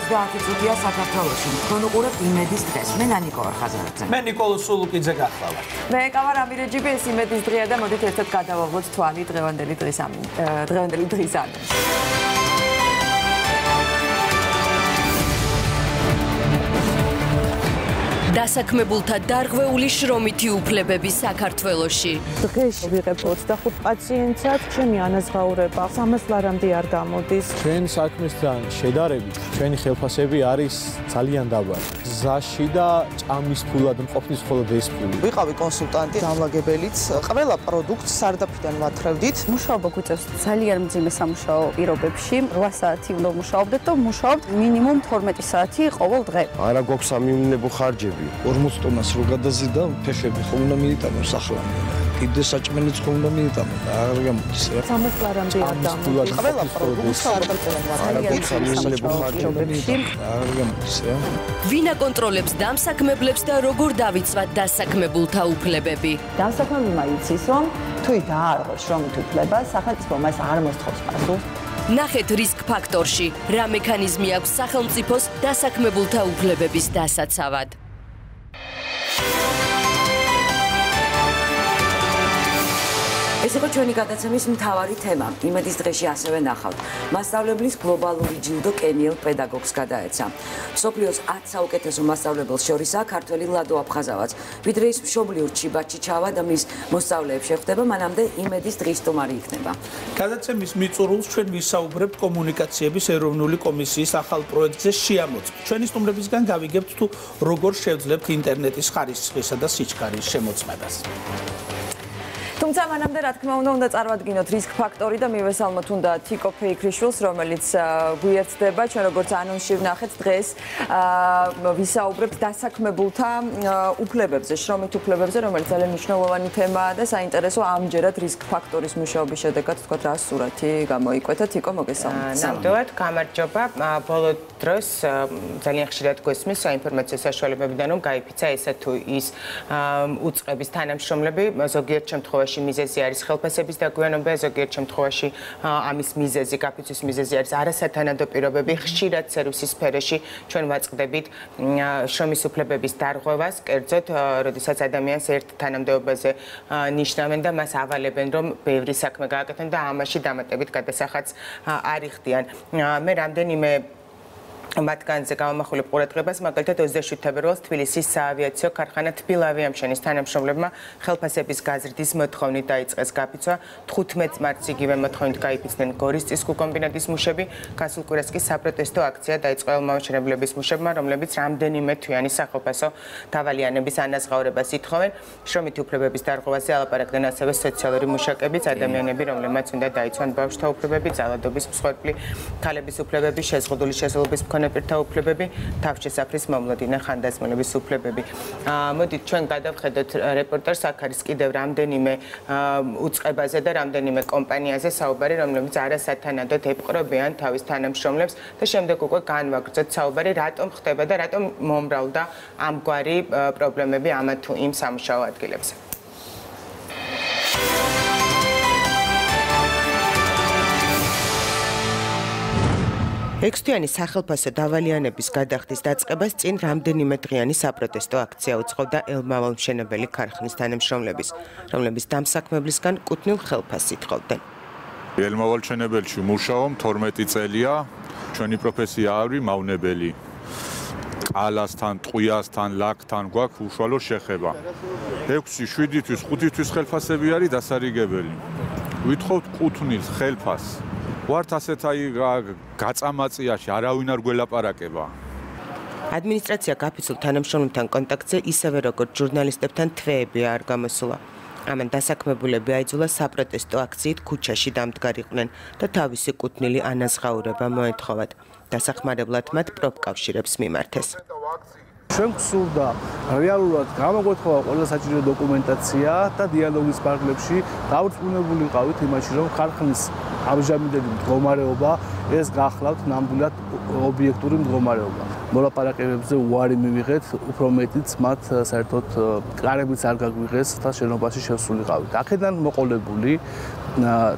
30 წუთია საქართველოში. თქვენ უყურებთ იმედის დღეს. მე ნანიკო ვარ ხაზარაძე. მე ნიკოლოზ სულუკიძე გახლავართ. მე ეკავარ ამირეჯიბი, ეს იმედის დღეა და მოდით ერთად გადავაღოთ თვალი დღევანდელი დღის ამბავს. დასაქმებულთა დარღვეული შრომითი უფლებები საქართველოში. დღეს ვიღებ 25 პაციენტად, ჩემი ანაზღაურება 300 ლარამდე არ გამოდის. ჩვენ საქმესთან შედარებით, ჩვენი ხელფასები არის ძალიან დაბალი. გზაში და ჭამის ფულად მყოფნის მხოლოდ ეს ფული. ვიყავი კონსულტანტი, დამლაგებელიც, ყველა პროდუქტს სარდაფიდან ვათრევდით. მუშაობა გვიწევს ძალიან მძიმე სამუშაო პირობებში. 8 საათი უნდა მუშაობდეთ და მუშაობთ მინიმუმ 12 საათი ყოველ დღე. არა გვაქვს სამინებო ხარჯები. 40 ტონას რო გადაზიდა, ფეხები ხომ უნდა მიიტანოს ახლა. კიდე საჭმელიც ხომ უნდა მიიტანოს, არ გამოდის რა. 300 ლარამდე არ გამოდის. ყველა პროდუქტს სარდაფიდან ვათრევდით. არ გამოდის რა. ვინ აკონტროლებს დამსაქმებლებს და როგორ დავიცვათ დასაქმებულთა უფლებები? დასაქმებულმა იცის, რომ თუ დაარღვევს შრომით უფლებას, სახელმწიფო მას არ მოსთხოვს პასუხს. ნახეთ რისკ ფაქტორში, რა მექანიზმი აქვს სახელმწიფოს დასაქმებულთა უფლებების დასაცავად. ეს იყო ჩვენი გადაცემის მთავარი თემა. იმედის დღეში ასევე ნახავთ. მასწავლებლის გლობალური ჯილდო კენიელ პედაგოგს გადაეცა. მსოფლიოს 10 საუკეთესო მასწავლებელს შორისაა ქართველი ლადო აფხაზავაც. ვიდრე ის მშობლიურ ჩიბაჩი ჩავა და მის მოსწავლეებს შეხვდება, მანამდე იმედის დღის სტუმარი იქნება. გადაცემის მიწურულს ჩვენ ვისაუბრებთ კომუნიკაციების ეროვნული კომისიის ახალ პროექტზე შეამოწმ. ჩვენი სტუმრებისგან გავიგებთ თუ როგორ შევძლებთ ინტერნეტის ხარისხისა და სიჩქარის შემოწმებას. თუმცა მანამდე რა თქმა უნდა წარმოვადგინოთ რისკ ფაქტორი და მივესალმოთ უნდა თიკო ფეიქრიშვილს, რომელიც გვიერთდება. ჩვენ როგორც ანონსში ვნახეთ, დღეს ვისაუბრებთ დასაქმებულთა უფლებებზე, შრომით უფლებებზე, რომელიც ძალიან მნიშვნელოვანი თემაა და საინტერესო ამჯერად რისკ ფაქტორის მუშაობის შედეგად თქვა რა სურათი გამოიკვეთა. თიკო, მოგესალმებით. ნამდვილად, გამარჯობა. ბოლო დროს ძალიან ხშირად გვესმის საინფორმაციო საშუალებებიდან, რომ გაიფიცა ესა თუ ის უწყების თანამშრომლები, ზოგიერთ შემთხვევაში მიზეზი არის ხელფასების დაგვიანება, ზოგიერთ შემთხვევაში ამის მიზეზი, გაფიცვის მიზეზი არის არასათანადო პირობები. ხშირად სერვისის სფეროში ჩვენ ვაწყდებით შრომის უფლებების დარღვევას, კერძოდ, როდესაც ადამიანს ერთ თანამდებობაზე ნიშნავენ და მას ავალებენ, რომ ბევრი საქმე გააკეთონ და ამაში დამატებით გადასახადს არ იხდიან. მე რამდენიმე მათგანზე გავამახვილებ ყურადღებას, მაგალითად 27 თებერვალს თბილისის საავიაციო ქარხანა თბილავიამშენის თანამშრომლებმა ხელფასების გაზრდის მოთხოვნით დაიწყეს გაფიცვა. 15 მარტს იგივე მოთხოვნით გაიფიცნენ გორის წისქვილ-კომბინატის მუშები. გასულ კვირას კი საპროტესტო აქცია დაიწყო ელმომშენებლების მუშებმა, რომლებიც რამდენიმე თვიანი სახელფასო დავალიანების ანაზღაურებას ითხოვენ. შრომითი უფლებების დარღვევაზე ალაპარაკდნენ ასევე სოციალური მუშაკებიც, ადამიანები, რომლებმაც უნდა დაიცვან ბავშვთა უფლებები, ძალადობის მსხვერპლი ქალების უფლებები, შეზღუდული შესაძლებლობის პირთა უფლებები, თავშესაფრის მომლოდინე ხანდაზმულების უფლებები. მოდით ჩვენ გადავხედოთ რეპორტაჟს, აქ არის კიდევ რამდენიმე უწყებაზე და რამდენიმე კომპანიაზე საუბარი, რომლებიც არასათანადოდ ეპყრობიან თავის თანამშრომლებს და შემდეგ უკვე განვაგრძოთ საუბარი, რატომ ხდება და რატომ მომრავლდა ამგვარი პრობლემები ამა თუ იმ სამუშაო ადგილებზე. ექვსთვიანი სახელფასო დავალიანების გადახდის დაწყებას წინ რამდენიმე დღიანი საპროტესტო აქცია უწყობდა ელმომშენებელი ქარხნის თანამშრომლების, რომლებიც დამსაქმებლისგან კუთვნილ ხელფასს ითხოვდნენ. ელმომშენებელში მუშაობ 12 წელია, ჩვენი პროფესია არის მავნებელი. ყალასთან, ტყვიასთან, ლაქთან გვაქვს უშუალო შეხება. 6, 7 თვის, 5 თვის ხელფასები არის დასარიგებელი. ვითხოვთ კუთვნილ ხელფასს. ვართ ასეთ გაწამაწიაში არავინ არ გველაპარაკება. ადმინისტრაცია გაფიცულ თანამშრომლებთან კონტაქტზე ისევე როგორც ჟურნალისტებთან თვეები არ გამოსულა. ამან დასაქმებულები აიძულა საპროტესტო აქციით ქუჩაში დამდგარიყვნენ და თავისი კუთვნილი ანაზღაურება მოეთხოვათ. დასახმარებლად მათ პროფკავშირებს მიმართეს. ჩვენ გსურდა რეალურად გამოგვეთხოვა ყველა საჭირო დოკუმენტაცია და დიალოგის ფარგლებში დავრწმუნებული ვიყავით იმაში, რომ ქარხნის ამჟამინდელი მდგომარეობა ეს გახლავთ ნამდვილად ობიექტური მდგომარეობა. მოლაპარაკებებზე უარი მივიღეთ, უფრო მეტიც მათ საერთოდ კარებიც არ გაგვიღეს და შენობაში შევსულიყავით. აქედან მოყოლებული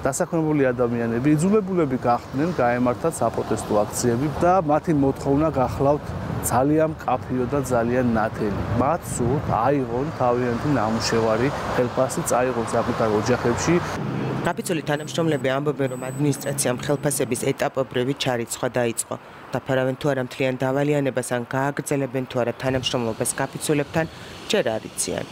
დასაქმებული ადამიანები იძულებულები გახდნენ გაემართათ საპროტესტო აქციები და მათი მოთხოვნა გახლავთ ძალიან მკაფიო და ძალიან ნათელი. მათ სურთ აიღონ თავიანთი ნამუშევარი, ხელფასი წაიღონ საკუთარ ოჯახებში. გაფიცული თანამშრომლები ამბობენ, რომ ადმინისტრაციამ ხელფასების ეტაპობრივი ჩარიცხვა დაიწყო. დაფარავენ თუ არა მთლიან დავალიანებას ან გააგრძელებენ თუ არა თანამშრომლობას გაფიცულებთან, ჯერ არ იციან.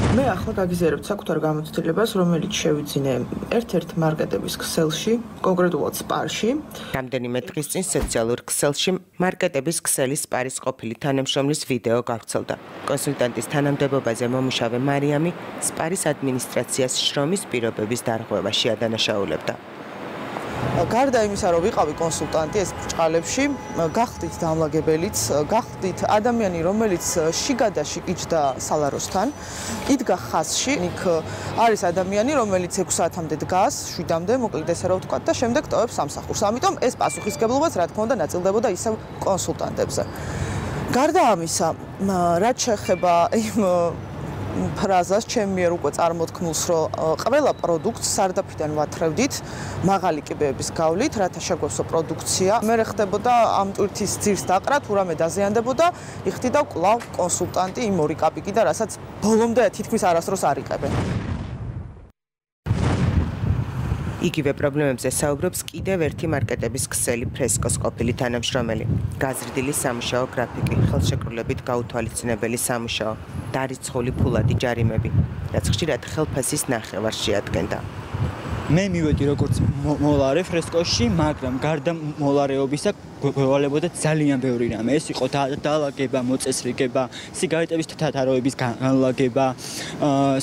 მე ახლა გაგიზიარებთ საკუთარ გამოცდილებას, რომელიც შევიძინე ერთ-ერთ მარკეტების ქსელში, კონკრეტულად სპარში. რამდენიმე დღის წინ სოციალურ ქსელში მარკეტების ქსელის სპარის ყოფილი თანამშრომლის ვიდეო გავრცელდა. კონსულტანტის თანამდებობაზე მომუშავე მარიამი სპარის ადმინისტრაციას შრომის პირობების დარღვევაში ადანაშაულებდა. გარდა იმისა, რომ ვიყავი კონსულტანტი ეს ბრჭყალებში, გახდით დამლაგებელიც, გახდით ადამიანი, რომელიც შიგადაში იჯდა სალაროსთან, იდგა ხაზში, იქ არის ადამიანი, რომელიც 6 საათამდე დგას, 7-მდე, მოკლედ ესე რა ვთქვა და შემდეგ ტოვებს სამსახურს. ამიტომ ეს პასუხისგებლობაც რა თქმა უნდა ნაწილდებოდა ისევ კონსულტანტებზე. გარდა ამისა, რაც შეეხება იმ ფრაზას ჩემი მიერ უკვე წარმოთქმულს, რომ ყველა პროდუქტს სარდაფიდან ვათრევდით, მაღალი კიბეების გავლით, რათა შეგვეცო პროდუქცია. მე ხდებოდა ამ ტვირთის ძირს დაყრა, თუ რამე დაზიანდებოდა, იხდიდა კვლავ კონსულტანტი იმ ორი კაპიკი და რასაც ბოლომდე თითქმის არასდროს არ იყებენ. იგივე პრობლემებზე საუბრობს კიდევ ერთი მარკეტების ქსელი ფრესკოს ყოფილი თანამშრომელი. გაზრდილი სამუშაო გრაფიკი, ხელშეკრულებით გაუთვალისწინებელი სამუშაო, დარიცხული ფულადი ჯარიმები, რაც ხშირად ხელფასის ნახევარს შეადგენდა. მე მივედი როგორც მოლარე ფრესკოში, მაგრამ გარდა მოლარეობისა გვევალებოდა ძალიან ბევრი რამე. ეს იყო დაალაგება, მოწესრიგება, სიგარეტების თათაროების განლაგება,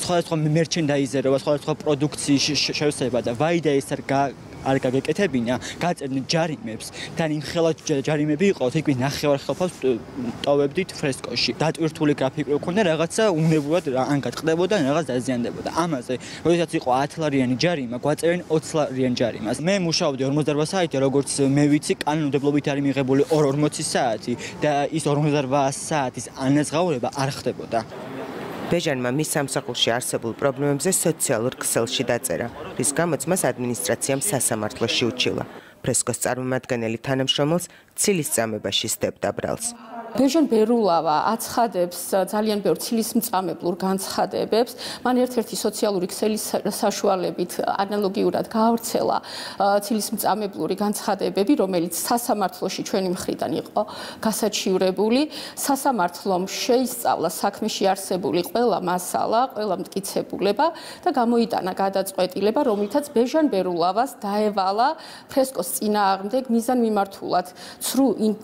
სხვადასხვა მერჩენდაიზერობა, სხვადასხვა პროდუქციის შევსება და ვაიდა ეს არ გაგეკეთებინა, გაწერდნენ ჯარიმებს და იმხელა ჯარიმები იყო, თითქმის ნახევარ ხელფას ტოვებდით ფრესკოში. დატვირთული გრაფიკი მქონდა, რაღაცა უნებურად ან გატყდებოდა, რაღაც დაზიანდებოდა. ამაზე, როდესაც იყო 10 ლარიანი ჯარიმა, გვაწერენ 20 ლარიან ჯარიმას. მე მუშაობდი 48 საათი, როგორც მე ვიცი, კანონმდებლობით არის მიღებული 40 საათი და ის 48 საათის ანაზღაურება არ ხდებოდა. ბეჟანმა მის სამსახურში არსებულ პრობლემებზე სოციალურ ქსელში დაწერა, რის გამოც მას ადმინისტრაციამ სასამართლოში უჩივლა. ფრესკოს წარმომადგენელი თანამშრომელს ცილის წამებაში სდებდა ბრალს. ბეჟან ბერულავა აცხადებს ძალიან ბევრ ცილის მწამებლურ განცხადებებს. მან ერთ-ერთი სოციალური ქსელის საშუალებით ანალოგიურად გაავრცელა ცილის მწამებლური განცხადებები, რომელიც სასამართლოში ჩვენი მხრიდან იყო გასაჩივრებული. სასამართლომ შეისწავლა საქმეში არსებული ყველა მასალა, ყველა მტკიცებულება და გამოიტანა გადაწყვეტილება, რომლითაც ბეჟან ბერულავას დაევალა ფრესკოს წინააღმდეგ მიზანმიმართულად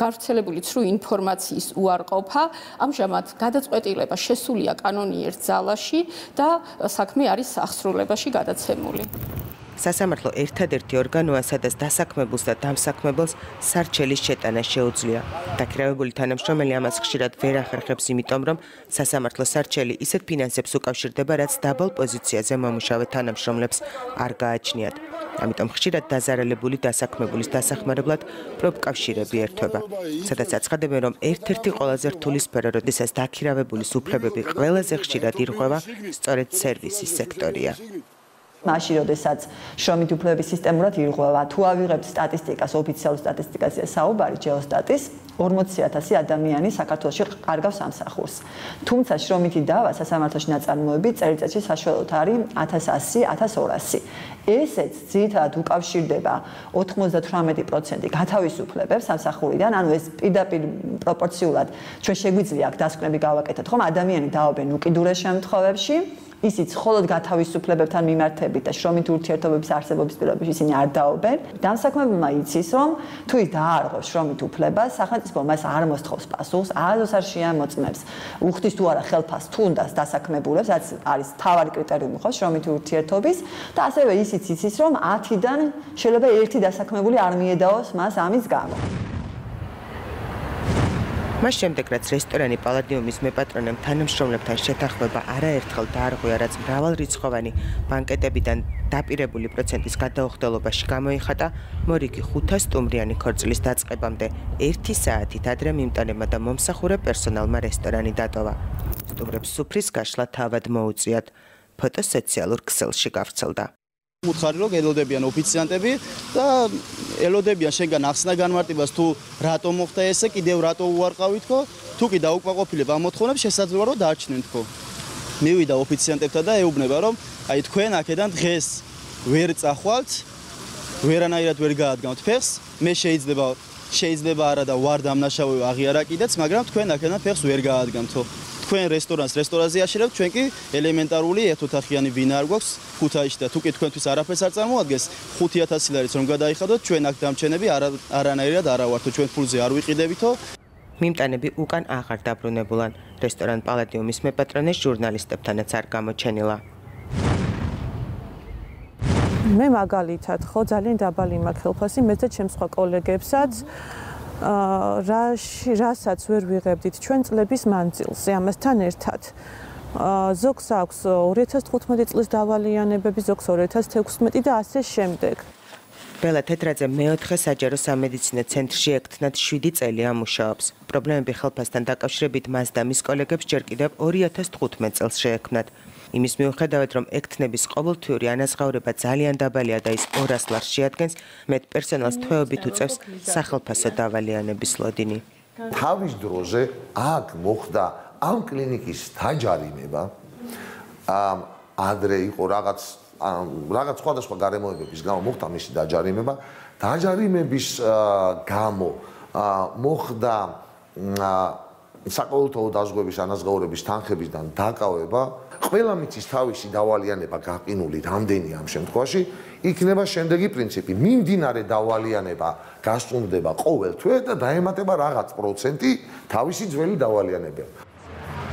გავრცელებული ცრუ ინფორმაციის უარყოფა. ამჟამად გადაწყვეტილება შესულია კანონიერ ძალაში და საქმე არის აღსრულებაში გადაცემული. სასამართლო ერთადერთი ორგანოა, სადაც დასაქმებულს და დამსაქმებელს სარჩელის შეტანა შეუძლია. დაქირავებული თანამშრომელი ამას ხშირად ვერ ახერხებს, იმიტომ რომ სასამართლო სარჩელი ისეთ ფინანსებს უკავშირდება, რაც დაბალ პოზიციაზე მომუშავე თანამშრომლებს არ გააჩნიათ. ამიტომ ხშირად დაზარალებული დასაქმებულის დასახმარებლად პროფკავშირები ერთვება, სადაც აცხადებენ, რომ ერთ-ერთი ყველაზე რთული სფერო, როდესაც დაქირავებულის უფლებები ყველაზე ხშირად ირღვევა, სწორედ სერვისის სექტორია. მაშინ, როდესაც შრომით უფლებების სისტემურად ირღვევა, თუ ავიღებთ სტატისტიკას, ოფიციალურ სტატისტიკაზე საუბარი, ჯეოსტატის 40,000 ადამიანი საქართველოში კარგავს სამსახურს. თუმცა შრომითი დავა სასამართლოში ნაწარმოები წელიწადში საშუალოდ არის 1100-1200. ესეც ძირითადად უკავშირდება 98% გათავისუფლებებს სამსახურიდან, ანუ ეს პირდაპირ პროპორციულად ჩვენ შეგვიძლია აქ დასკვნები გავაკეთოთ, ხომ ადამიანი დაობენ უკიდურეს შემთხვევებში. ისიც მხოლოდ გათავისუფლებებთან მიმართებით და შრომით ურთიერთობების არსებობის პირობებში ისინი არ დაობენ. დამსაქმებელმა იცის, რომ თუ ის დაარღვევს შრომით უფლებას, სახელმწიფო მას არ მოსთხოვს პასუხს, არასდროს არ შეამოწმებს. უხდის თუ არა ხელფასს თუნდაც დასაქმებულებს, რაც არის მთავარი კრიტერიუმი ხო შრომით ურთიერთობის და ასევე ისიც იცის, რომ 10-დან შეიძლება ერთი დასაქმებული არ მიედაოს მას ამის გამო. მას შემდეგ რაც რესტორანი პალადიუმის მეპატრონემ თანამშრომლებთან შეთანხმება არაერთხელ დაარღვია, რაც მრავალრიცხოვანი ბანკეტებიდან დაპირებული პროცენტის გადაუხდელობაში გამოიხატა, მორიგი 500 სტუმრიანი ქორწილის დაწყებამდე 1 საათით ადრე მიმტანებმა და მომსახურე პერსონალმა რესტორანი დატოვა. სტუმრებს სუფრის გაშლა თავად მოუწიათ. ფოტო სოციალურ ქსელში გავრცელდა. უთხარი რომ ელოდებიან ოფიციანტები და ელოდებიან შენგან ახსნა განმარტებას თუ რატო მოხდა ესე, კიდევ რატო უარყავითო, თუ კი დაუკმაყოფილებ ამ მოთხოვნებს შესაძლოა რომ დაარჩნენ თქო. მივიდა ოფიციანტებთან და ეუბნება რომ აი თქვენ აქედან დღეს ვერ წახვალთ, ვერანაირად ვერ გაადგამთ ფეხს, მე შეიძლება არა და ვარ დამნაშავე აღიარა კიდეც, მაგრამ თქვენ აქედან ფეხს ვერ გაადგამთო. თქვენ რესტორანზე აშერებთ, ჩვენ კი ელემენტარული ერთოთახიანი ვინა არ გვაქვს ქუთაისში და თუ კი თქვენთვის არაფერს არ წარმოადგენს 5000 ლარიც რომ გადაიხადოთ, ჩვენ აქ დამჩენები არანაირად არა ვართო, ჩვენ ფულზე არ ვიყიდებითო. მიმტანები უკან აღარ დაბრუნებულან. რესტორან პალადიუმის მეპატრონე ჟურნალისტებთანაც არ გამოჩენილა. მე მაგალითად ხო ძალიან დაბალი მაქვს ხელფასი, მე და ჩემს სხვა კოლეგებსაც რასაც ვერ ვიღებდით ჩვენ წლების მანძილზე ამასთან ერთად. ზოგს აქვს 2015 წლის დავალიანებები, ზოგს 2016 და ასე შემდეგ. ბელა თეთრაძე მეოთხე საჯარო სამედიცინო ცენტრში ექთნად 7 წელი ამუშაობს. პრობლემები ხელფასთან დაკავშირებით მას და მის კოლეგებს ჯერ კიდევ 2015 წელს შეექმნათ. იმის მიუხედავად, რომ ექთნების ყოველთვიური ანაზღაურება ძალიან დაბალია და ის 200 ლარს შეადგენს, მეტ პერსონალს თვეობით უწევს სახელფასო დავალიანების ლოდინი. თავის დროზე აქ მოხდა ამ კლინიკის დაჯარიმება. ადრე იყო რაღაც სხვადასხვა გარემოებების გამო მოხდა მისი დაჯარიმება. დაჯარიმების გამო მოხდა საყოველთაო დაზღვევის ანაზღაურების თანხებისგან დაკავება. ყველა მიწის თავისი დავალიანება გაყინული რამდენი ამ შემთხვევაში იქნება შემდეგი პრინციპი. მიმდინარე დავალიანება გასწუმდება ყოველ თვე და დაემატება რაღაც პროცენტი თავისი ძველი დავალიანებიდან.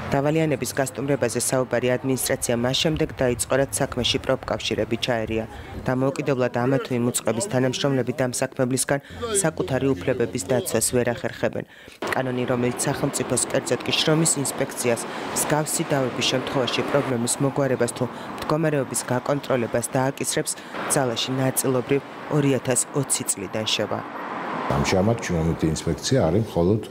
დავალიანების გასტუმრებაზე საუბარი ადმინისტრაცია მას შემდეგ დაიწყო, რაც საქმეში პროფკავშირები ჩაერია. დამოუკიდებლად ამა თუ იმ უწყების თანამშრომლები დამსაქმებლისგან საკუთარი უფლებების დაცვას ვერ ახერხებენ. კანონი, რომელიც სახელმწიფოს, კერძოდ კი შრომის ინსპექციას, მსგავსი დავების შემთხვევაში პრობლემის მოგვარებას თუ მდგომარეობის გაკონტროლებას დააკისრებს, ძალაში ნაწილობრივ 2020 წლიდან შევა. ამჟამად შრომითი ინსპექცია არის მხოლოდ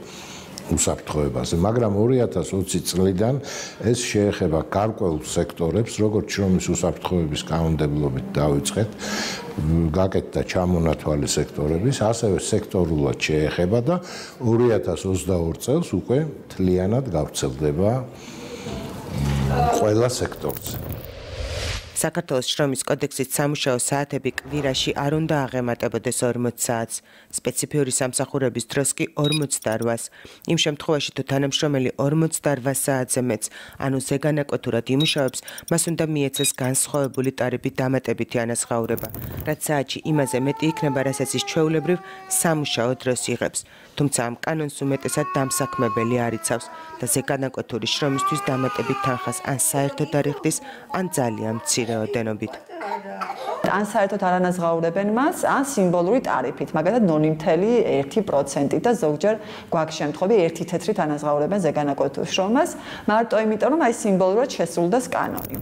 უსაფრთხოებაზე, მაგრამ 2020 წლიდან ეს შეეხება გარკვეულ სექტორებს, როგორც შრომის უსაფრთხოების კანონმდებლობით დავიწყეთ, გაკეთდა ჩამონათვალი სექტორების, ასევე სექტორულად შეეხება და 2022 წელს უკვე მთლიანად გავრცელდება ყველა სექტორზე. საქართველოს შრომის კოდექსის სამუშაო საათები კვირაში არ უნდა აღემატებოდეს 40 საათს, სპეციფიური სამსახურების დროს კი 48-ს. იმ შემთხვევაში თუ თანამშრომელი 48 საათზე მეც, ანუ ზეგანაკვეთურად იმუშავებს, მას უნდა მიეცეს განსხვავებული ტარიფით დამატებითი ანაზღაურება, რაც საათში იმაზე მეტი იქნება, რასაც ის ჩვეულებრივ სამუშაო დროს იღებს. თუმცა ამ კანონს უმეტესად დამსაქმებელი არ იცავს და ზეგანაკვეთური შრომისთვის დამატებით თანხას ან საერთოდ არ იხდის, ან ძალიან მცირე ოდენობით. ან საერთოდ არ ანაზღაურებენ მას, ან სიმბოლური ტარიფით, მაგალითად 0.1% და ზოგჯერ გვაქვს შემთხვევები 1 თეთრით ანაზღაურებენ ზეგანაკვეთურ შრომას, მარტო იმიტომ, რომ აი სიმბოლურად შესრულდეს კანონი.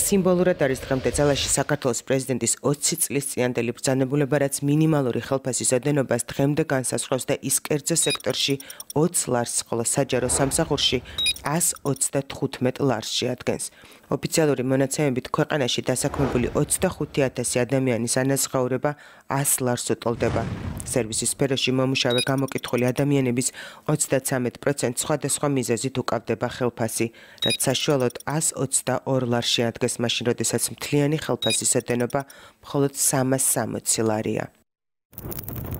სიმბოლურად არის დღემდე ძალაში საქართველოს პრეზიდენტის 20 წლის წინანდელი ბრძანებულება, რაც მინიმალური ხელფასის ოდენობას დღემდე განსაზღვრავს და ის კერძო სექტორში 20 ლარს, ხოლო საჯარო სამსახურში 125 ლარს შეადგენს. ოფიციალური მონაცემებით ქვეყანაში დასაქმებული 25000 ადამიანის ანაზღაურება 100 ლარს უტოლდება. სერვისის სფეროში მომუშავე გამოკითხული ადამიანების 33% სხვადასხვა მიზეზით უკავდება ხელფასი, რაც საშუალოდ 122 ლარს შეადგენს, მაშინ როდესაც მთლიანი ხელფასის ოდენობა მხოლოდ 360 ლარია.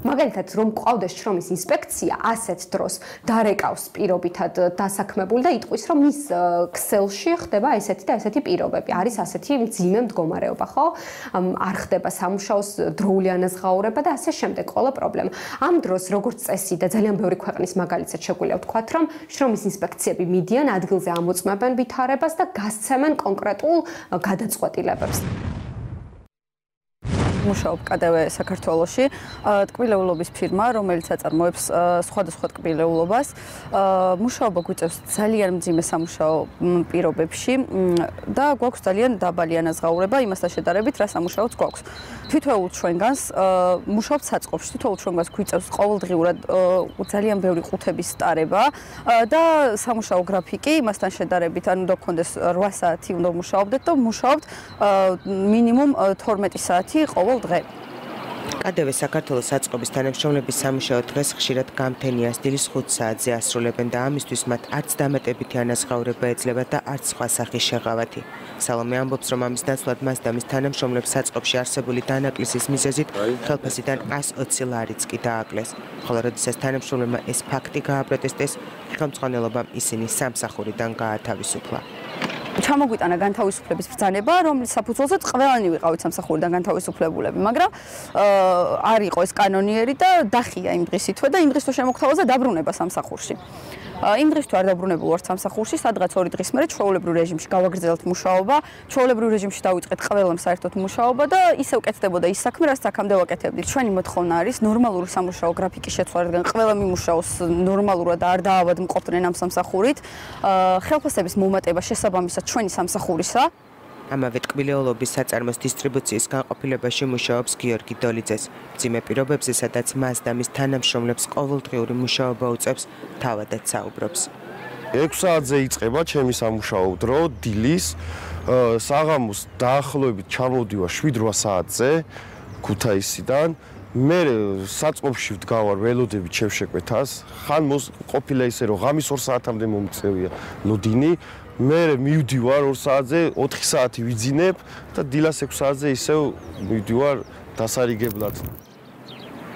მაგალითად, რომ ყავდეს შრომის ინსპექცია, ასეთ დროს დარეკავს პირობითად დასაქმებული და იტყვის, რომ მის ქსელში ხდება ესეთი და ესეთი პირობები. არის ასეთი მძიმე მდგომარეობა, ხო? არ ხდება სამუშაოს დროული ანაზღაურება და ასე შემდეგ ყველა პრობლემა. ამ დროს როგორც წესი და ძალიან ბევრი ქვეყნის მაგალითად შეგვიძლია ვთქვათ, რომ შრომის ინსპექციები მიდიან ადგილზე ამოწმებენ ვითარებას და გასცემენ კონკრეტულ გადაწყვეტილებებს. მუშაობ KDV საქართველოში, ტკბილეულობის ფირმა, რომელიც აწარმოებს სხვადასხვა ტკბილეულობას. მუშაობა გვიწევს ძალიან მძიმე სამუშაო პირობებში და გვაქვს ძალიან დაბალი ანაზღაურება იმასთან შედარებით, რა სამუშაოც გვაქვს. თითოეულ ჩვენგანს მუშაობთ საწყობში, თითოეულ ჩვენგანს გვიწევს ყოველდღიურად ძალიან ბევრი ყუთების სტარება და სამუშაო გრაფიკი იმასთან შედარებით, ანუ უნდა გქონდეს 8 საათი უნდა მუშაობდეთ და მუშაობთ მინიმუმ 12 საათი ყოველ დღე. KDV საქართველოს საწყობის თანამშრომლების სამუშაო დღეს ხშირად გამთენიას დილის 5 საათზე ასრულებენ და ამისთვის მათ არც დამატებითი ანაზღაურება ეძლევა და არც სხვა სახის შეღავათი. სალომე ამბობს, რომ ამის ნაცვლად მას და მის თანამშრომლებს საწყობში არსებული დანაკლისის მიზეზით ხელფასიდან 120 ლარიც კი დააკლეს. ხოლო როდესაც თანამშრომლებმა ეს ფაქტი გააპროტესტეს, ხელმძღვანელობამ ისინი სამსახურიდან გაათავისუფლა. ჩამოგვიტანა განთავისუფლების ბრძანება, რომლის საფუძველზეც ყველანი ვიყავით სამსახურიდან განთავისუფლებულები, მაგრამ არ იყო ეს კანონიერი და დახია იმ დღისითვე და იმ დღისთვე შემოგთავაზა დაბრუნება სამსახურში. იმ დღისთვე არ დაბრუნებულ ვართ სამსახურში, სადღაც 2 დღის მერე ჩვეულებრივ რეჟიმში გავაგრძელებთ მუშაობა, ჩვეულებრივ რეჟიმში დავიწყეთ ყველამ საერთოდ მუშაობა და ისევ კეთდებოდა ის საქმე, რაც აქამდე ვაკეთებდით. ჩვენი მოთხოვნა არის ნორმალური სამუშაო გრაფიკის შეცვლა, რადგან ყველა მიმუშაოს ნორმალურად და არ დაავადმყოფდნენ ამ სამსახურით. ხელფასების მომატება შესაბამისად ჩვენი სამსახურისა. ამავე ტკბილეულობის საწარმოს დისტრიბუციის განყოფილებაში მუშაობს გიორგი დოლიძეს. მძიმე პირობებზე, სადაც მას და მის თანამშრომლებს ყოველდღიური მუშაობა უწევს, თავადაც საუბრობს. 6 საათზე იწყება ჩემი სამუშაო დრო, დილის, საღამოს დაახლოებით ჩამოვდივარ 7-8 საათზე ქუთაისიდან. მე საწყობში ვდგავარ ველოდებით შევშეკვეთას, ხან ყოფილა ისე რომ ღამის 2 საათამდე მომწევია ლოდინი. მე მივდივარ 2 საათზე, 4 საათი ვიძინებ და დილას 6 საათზე ისევ მივდივარ დასარიგებლად.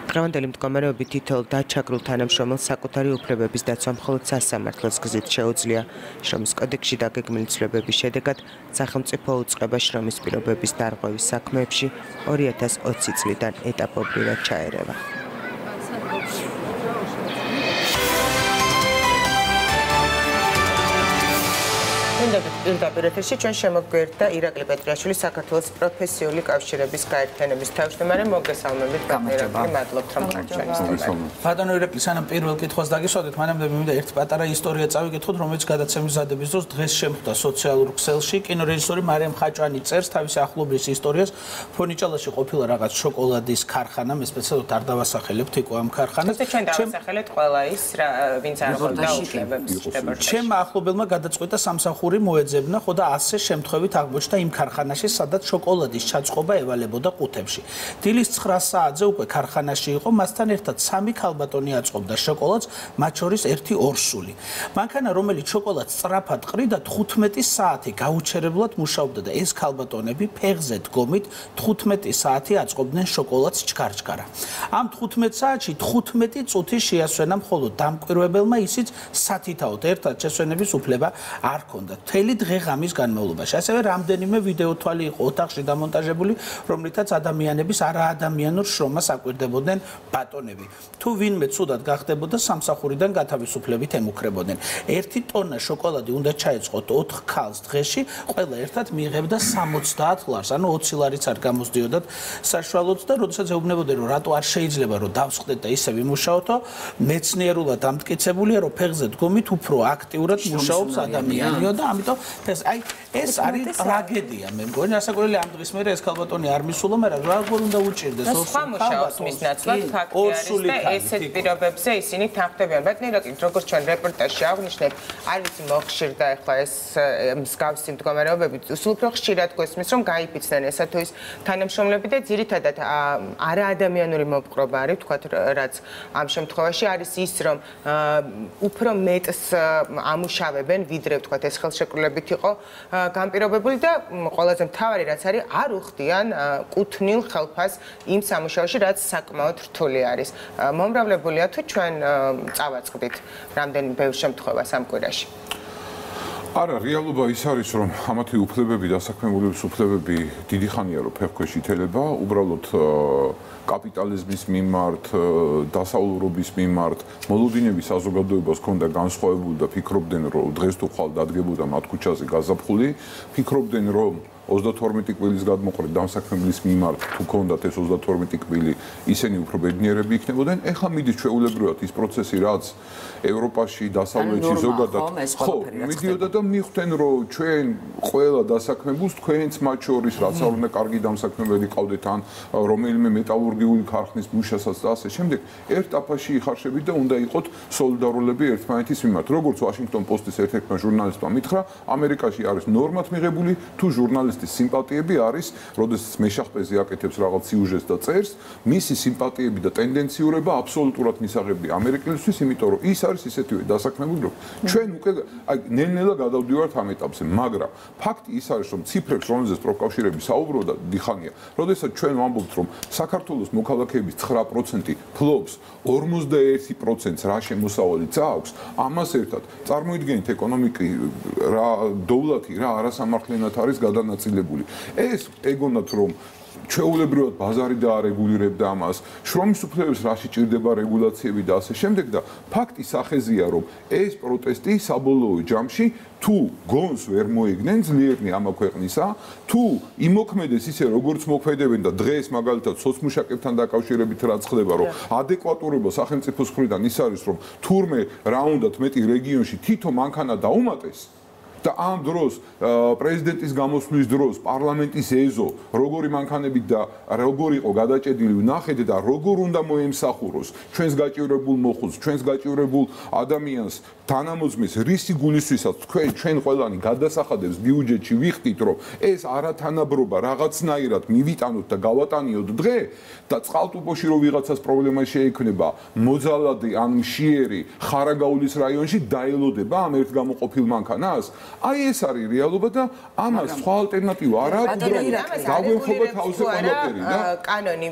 დღევანდელი მდგომარეობით თითოეულ დაჩაგრულ თანამშრომელს საკუთარი უფლებების დაცვა მხოლოდ სასამართლოს გზით შეუძლია. შრომის კოდექსში დაგეგმილი ცვლილებების შედეგად სახელმწიფო უწყება შრომის პირობების დარღვევის საქმეებში 2020 წლიდან ეტაპობრივად ჩაერევა. პირდაპირ ეთერში ჩვენ შემოგვიერთდა ირაკლი პეტრიაშვილი, საქართველოს პროფესიული კავშირების გაერთიანების თავმჯდომარე. მოგესალმებით, ბატონო, მადლობთ, რომ გაჩვენეთ. ბატონო ირაკლი, სანამ პირველ კითხვას დაგისვადეთ, მანამდე მინდა ერთი პატარა ისტორია წავიკითხოთ, რომელიც გადაცემის მზადების დროს დღეს შემხვდა სოციალურ ქსელში. კინორეჟისორი მარიამ ხაჭვანი წერს თავის ახლობლის ისტორიას. ფონიჭალაში ყოფილა რაღაც შოკოლადის ქარხანა, მე სპეციალურად არ დავასახელებთ იქ ამ ქარხანას. ჩვენ დავასახელეთ ყველა ის, ვინც არ ყოფდა უფლებებს. ჩემმა ახლობელმა გადაწყვიტა სამსახური მოეძებნა, ხო და ასე შემთხვევით აღმოჩნდა იმ ქარხანაში, სადაც შოკოლადის ჩაწყობა ევალებოდა ყუთებში. დილის 9 საათზე უკვე ქარხანაში იყო, მასთან ერთად 3 ქალბატონი აწყობდა შოკოლადს, მათ შორის ერთი ორსული. მანქანა, რომელიც შოკოლადს სწრაფად ყრიდა, 15 საათი გაუჩერებლად მუშაობდა და ეს ქალბატონები ფეხზე დგომით 15 საათი აწყობდნენ შოკოლადს ჩქარჩქარა. ამ 15 საათში 15 წუთი შეასვენა მხოლოდ დამკვირვებელმა, ისიც სათითაოდ ერთად შესვენების უფლება არ ჰქონდა. მთელი დღე ღამის განმავლობაში. ასევე რამდენიმე ვიდეო თვალი იყო ოთახში დამონტაჟებული, რომლითაც ადამიანების არაადამიანურ შრომას აკვირდებოდნენ ბატონები. თუ ვინმე ცუდად გახდებოდა, სამსახურიდან გათავისუფლებით ემუქრებოდნენ. 1 ტონა შოკოლადი უნდა ჩაეწყოთ 4 ქალს დღეში, ყველა ერთად მიიღებდა 70 ლარს, ანუ 20 ლარიც არ გამოსდიოდათ საშუალოდ და როდესაც ეუბნებოდნენ, რომ რატო არ შეიძლება რომ დავსხდეთ და ისე ვიმუშაოთო, მეცნიერულად ამტკიცებულია, რომ ფეხზე დგომით უფრო აქტიურად მუშაობს ადამიანიო და ამიტომ ეს არის ტრაგედია. მე მგონი ასაკურელი ამ დღის მერე ეს ქალბატონი არ მისულა, მაგრამ როგორ უნდა უჭირდეს სხვა მუშაობს მის ნაცვლად ფაქტი არის და ესეთ პირობებზე ისინი თანხმდებიან. ბატონო ირაკლი, როგორც ჩვენ რეპორტაჟში აღვნიშნეთ, არ ვიცი მოხშირდა ახლა ეს მსგავსი მდგომარეობები, სულ უფრო ხშირად გვესმის, რომ გაიფიცნენ ესა თუ ის თანამშრომლები და ძირითადად არაადამიანური მოპყრობა არის, თქვათ, რაც ამ შემთხვევაში არის ის, რომ უფრო მეტს ამუშავებენ, ვიდრე თქვათ ეს ხელშეკრულებით იყო განპირობებული და ყველაზე მთავარი რაც არის, არ უხდიან კუთვნილ ხელფას იმ სამუშაოში, რაც საკმაოდ რთული არის. მომრავლებულია თუ ჩვენ წავაწყდით რამდენი ბევრ შემთხვევას ამ კვირაში? არა, რეალობა ის არის, რომ ამათი უფლებები, დასაქმებულების უფლებები დიდი ხანია რომ ფეხქვეშ ითელება, უბრალოდ კაპიტალიზმის მიმართ, დასავლურობის მიმართ, მოლოდინების საზოგადოებას ჰქონდა განსხვავებული და ფიქრობდნენ, რომ დღეს თუ ხვალ დადგებოდა მათ ქუჩაზე გაზაფხული, ფიქრობდნენ, რომ 32 კვილის გადმოყრით დამსაქმებლის მიმართ თუ ქონდათ ეს 32 კვილი, ისინი უფრო ბედნიერები იქნებოდნენ. ეხლა მიდის ჩვეულებრივად ის პროცესი, რაც ევროპაში, დასავლეთში ზოგადად ხო, მიდიოდა და მიხვდნენ, რომ ჩვენ ყველა დასაქმებულს თქვენც მათ შორის რაც არ უნდა კარგი დამსაქმებელი ყავდეთ ან რომელიმე მეტალურგიული ქარხნის მუშასაც და ასე შემდეგ, ერთ ეტაპაში იხარშებით და უნდა იყოთ სოლიდარულები ერთმანეთის მიმართ. როგორც ვაშინგტონ პოსტის ერთ-ერთმა ჟურნალისტმა მითხრა, ამერიკაში არის ნორმად მიღებული თუ ჟურნალისტის სიმპათიები არის, როდესაც მეშახტეზე აკეთებს რაღაც სიუჟეტს და წერს, მისი სიმპათიები და ტენდენციურობა აბსოლუტურად მისაღებია ამერიკელისთვის, იმიტომ რომ ის არის ისეთივე დასაქმებული, რომ ჩვენ უკვე ნელ-ნელა გადავდივართ ამ ეტაპზე, მაგრამ ფაქტი ის არის, რომ ციფრებს, რომელზეც პროკავშირები საუბრობდა დიხანია, როდესაც ჩვენ ვამბობთ, რომ საქართველოს მოქალაქეების 9% ფლობს 41%-ს რა შემოსავალიც აქვს, ამას ერთად წარმოიდგენთ ეკონომიკი რა დოვლათი რა არასამართლიანად არის გადანაწილებული. ეს ეგონათ რომ ჩვეულებრივად ბაზარი დაარეგულირებდა ამას, შრომის უფლებებს რაში ჭირდება რეგულაციები და ასე შემდეგ და ფაქტი სახეზია რომ ეს პროტესტი საბოლოო ჯამში თუ გონს ვერ მოიგნენ ძლიერნი ამა ქვეყნისა, თუ იმოქმედეს ისე როგორც მოქმედებენ და დღეს მაგალითად სოციმუშაკებთან დაკავშირებით რაც ხდება, რომ ადეკვატურობა სახელმწიფოს მხრიდან ის არის, რომ თურმე რა უნდათ მეტი რეგიონში თითო მანქანა დაუმატეს და ამ დროს პრეზიდენტის გამოსვლის დროს პარლამენტის ეზო როგორი მანქანებით და როგორ იყო გადაჭედილი ვნახეთ და როგორ უნდა მოემსახუროს ჩვენს გაჭირებულ მოხუცს, ჩვენს გაჭირებულ ადამიანს თანამოძმის რისი გულისთვისაც ჩვენ ყველანი გადასახადებს ბიუჯეტში ვიხდით, რომ ეს არათანაბრობა რაღაცნაირად მივიტანოთ და გავატანიოთ დღე და წყალტუბოში რომ ვიღაცას პრობლემა შეექმნება, მოძალადი ან მშიერი ხარაგაულის რაიონში დაელოდება ამ ერთ გამოყოფილ მანქანას. აი ეს არის რეალობა და ამას სხვა ალტერნატივა არ აქვს. დაგვეხობა თავზე ყველაფერი და კანონი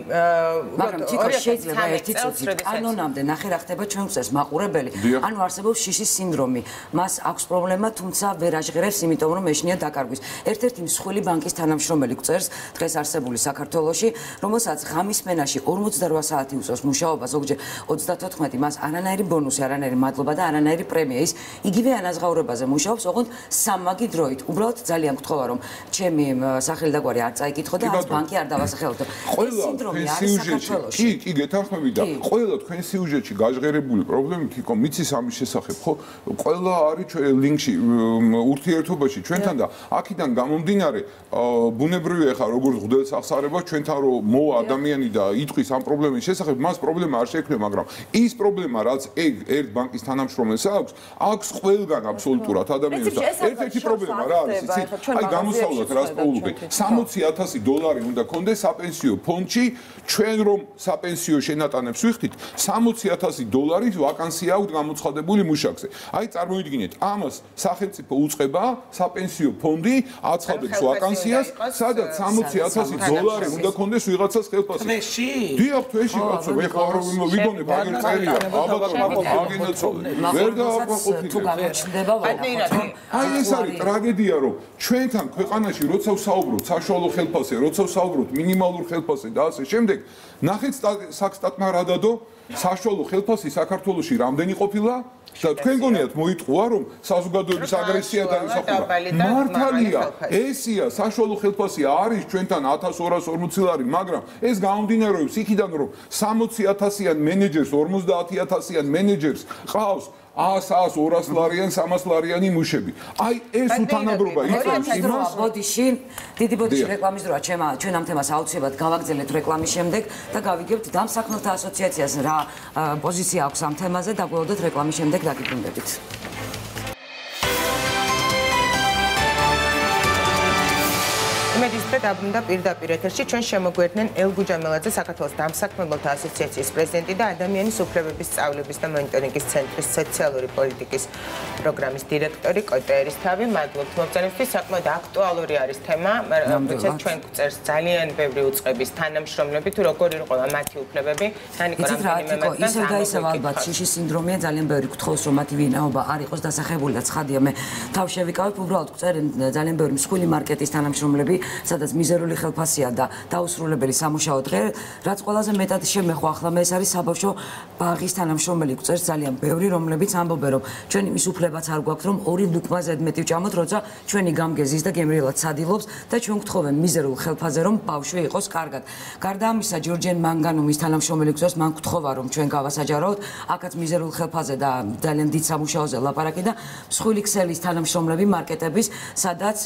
მაგრამ თვითონ შეიძლება ერთი წუთი კანონამდე ნახე რა ხდება ჩვენ წერს მაყურებელი. ანუ არსებობს შიშის სინდრომი. მას აქვს პრობლემა, თუმცა ვერ აჟღერებს, იმიტომ რომ ეშნია დაკარგვის. ერთ-ერთი მსხვილი ბანკის თანამშრომელი წერს დღეს არსებული საქართველოში, რომელსაც ღამის სმენაში 48 საათი უსვამს მუშაობა, ზოგჯერ 34, მას არანაირი ბონუსი, არანაირი მადლობა და არანაირი პრემია. ის იგივე ანაზღაურებაზე მუშაობს, ოღონდ სამმაგი დროით. უბრალოდ ძალიან გთხოვა რომ ჩემი სახელი და გვარი არ წაიკითხო და არც ბანკი არ დავასახელოთ. ეს სინდრომი არის საქართველოში. კი, გეთანხმები და ყველა თქვენ სიუჟეტში გაჟღერებული პრობლემით იყო მიცის ამის შესახებ, ხო? ყველა არის ლინკში ურთიერთობაში ჩვენთან და აქედან გამომდინარე ბუნებრივია ხა როგორც ღუდელს ახსარება ჩვენთან რომ მოვა ადამიანი და იტყვის ამ პრობლემის შესახებ, მას პრობლემა არ შეექმნება, მაგრამ ის პრობლემა რაც ერთ ბანკის თანამშრომელს აქვს ყველგან აბსოლუტურად ადამიანს და ერთ-ერთი პრობლემა რა არის იცით? აი გამოსავლათ რას პოულობენ. $60,000 უნდა კონდეს საპენსიო ფონდში, ჩვენ რომ საპენსიო შენატანებს ვიხდით, $60,000 ვაკანსია აქვს გამოცხადებული მუშაკზე. აი წარმოიდგინეთ, ამას სახელმწიფო უწყება საპენსიო ფონდი აცხადებს ვაკანსიას, სადაც $60,000 უნდა კონდეს ვიღაცას ხელფასი. თვეში? დიახ, თვეში კაცო, ეხლა რომ ვიგონებ აგერ წერია, ალბათ აგენაცოლე. ვერ დააკვაყოფილებ. თუ გამოჩნდება ვაყოთ. აი ეს არის ტრაგედია, რომ ჩვენთან ქვეყანაში როცა ვსაუბრობთ საშუალო ხელფასზე, როცა ვსაუბრობთ მინიმალურ ხელფასზე და ასე შემდეგ, ნახეთ საქსტატმა რა დადო, საშუალო ხელფასი საქართველოში რამდენი ყოფილა? და თქვენ გონიათ მოიტყუა რომ საზოგადოების აგრესია დაიმსახურა. მართალია, ესია საშუალო ხელფასი არის ჩვენთან 1240 ლარი, მაგრამ ეს გამომდინარეობს იქიდან რომ 60,000-იან მენეჯერს, 50,000-იან მენეჯერს ყავს 100-200 ლარიან, 300 ლარიანი მუშები. აი ეს უთანაბრობა იწევს იმას. ბოდიში, დიდი ბოდიში რეკლამის დროა, ჩვენ ამ თემას აუცილებლად გავაგრძელებთ რეკლამის შემდეგ და გავიგებთ დამსაქმებთა ასოციაციას რა პოზიცია აქვს ამ თემაზე და გველოდოთ რეკლამის შემდეგ დაგიბრუნდებით. იმედის და დაბრუნდა პირდაპირ ეთერში ჩვენ შემოგვერდნენ ელგუჯამელაძე საქართველოს დამსაქმებელთა ასოციაციის პრეზიდენტი და ადამიანის უფლებების სწავლების და მონიტორინგის ცენტრის სოციალური პოლიტიკის პროგრამის დირექტორი კოტეერისთავი. მადლობთ მოგზაურობისთვის, საკმაოდ აქტუალური არის თემა, როდესაც ჩვენ გვწერს ძალიან ბევრი უწყების თანამშრომლები თუ როგორი იყო მათი უფლებები. ისევ და ისევ ალბათ შიშის სინდრომია ძალიან ბევრი გთხოვს რომ მათი ვინაობა არ იყოს დასახებული და ცხადია მე თავ შევიკავებ უბრალოდ წერენ ძალიან ბევრი მსხვილი მარკეტის თანამშრომლები სადაც მიზერული ხელფასია და დაუსრულებელი სამუშაო დღე, რაც ყველაზე მეტად შემეხვა ახლა მე ეს არის საბავშვო ბაღის თანამშრომელი გვწერს ძალიან ბევრი, რომლებიც ამბობენ, რომ ჩვენი მის უფლებაც არ გვაქვს, რომ 2 ლუკმა ზედმეტი ვჭამოთ, როცა ჩვენი გამგეზის და გემრიელად ცდილობს და ჩვენ გთხოვენ მიზერულ ხელფასზე, რომ ბავშვი იყოს კარგად. გარდა ამისა, ჯორჯენ მანგანუმის თანამშრომელი გვწერს, მან გთხოვა, რომ ჩვენ გავასაჯაროოთ, აქაც მიზერულ ხელფასზე და ძალიან დიდ სამუშაოზე ლაპარაკი და მსხვილი ქსელის თანამშრომლები მარკეტების, სადაც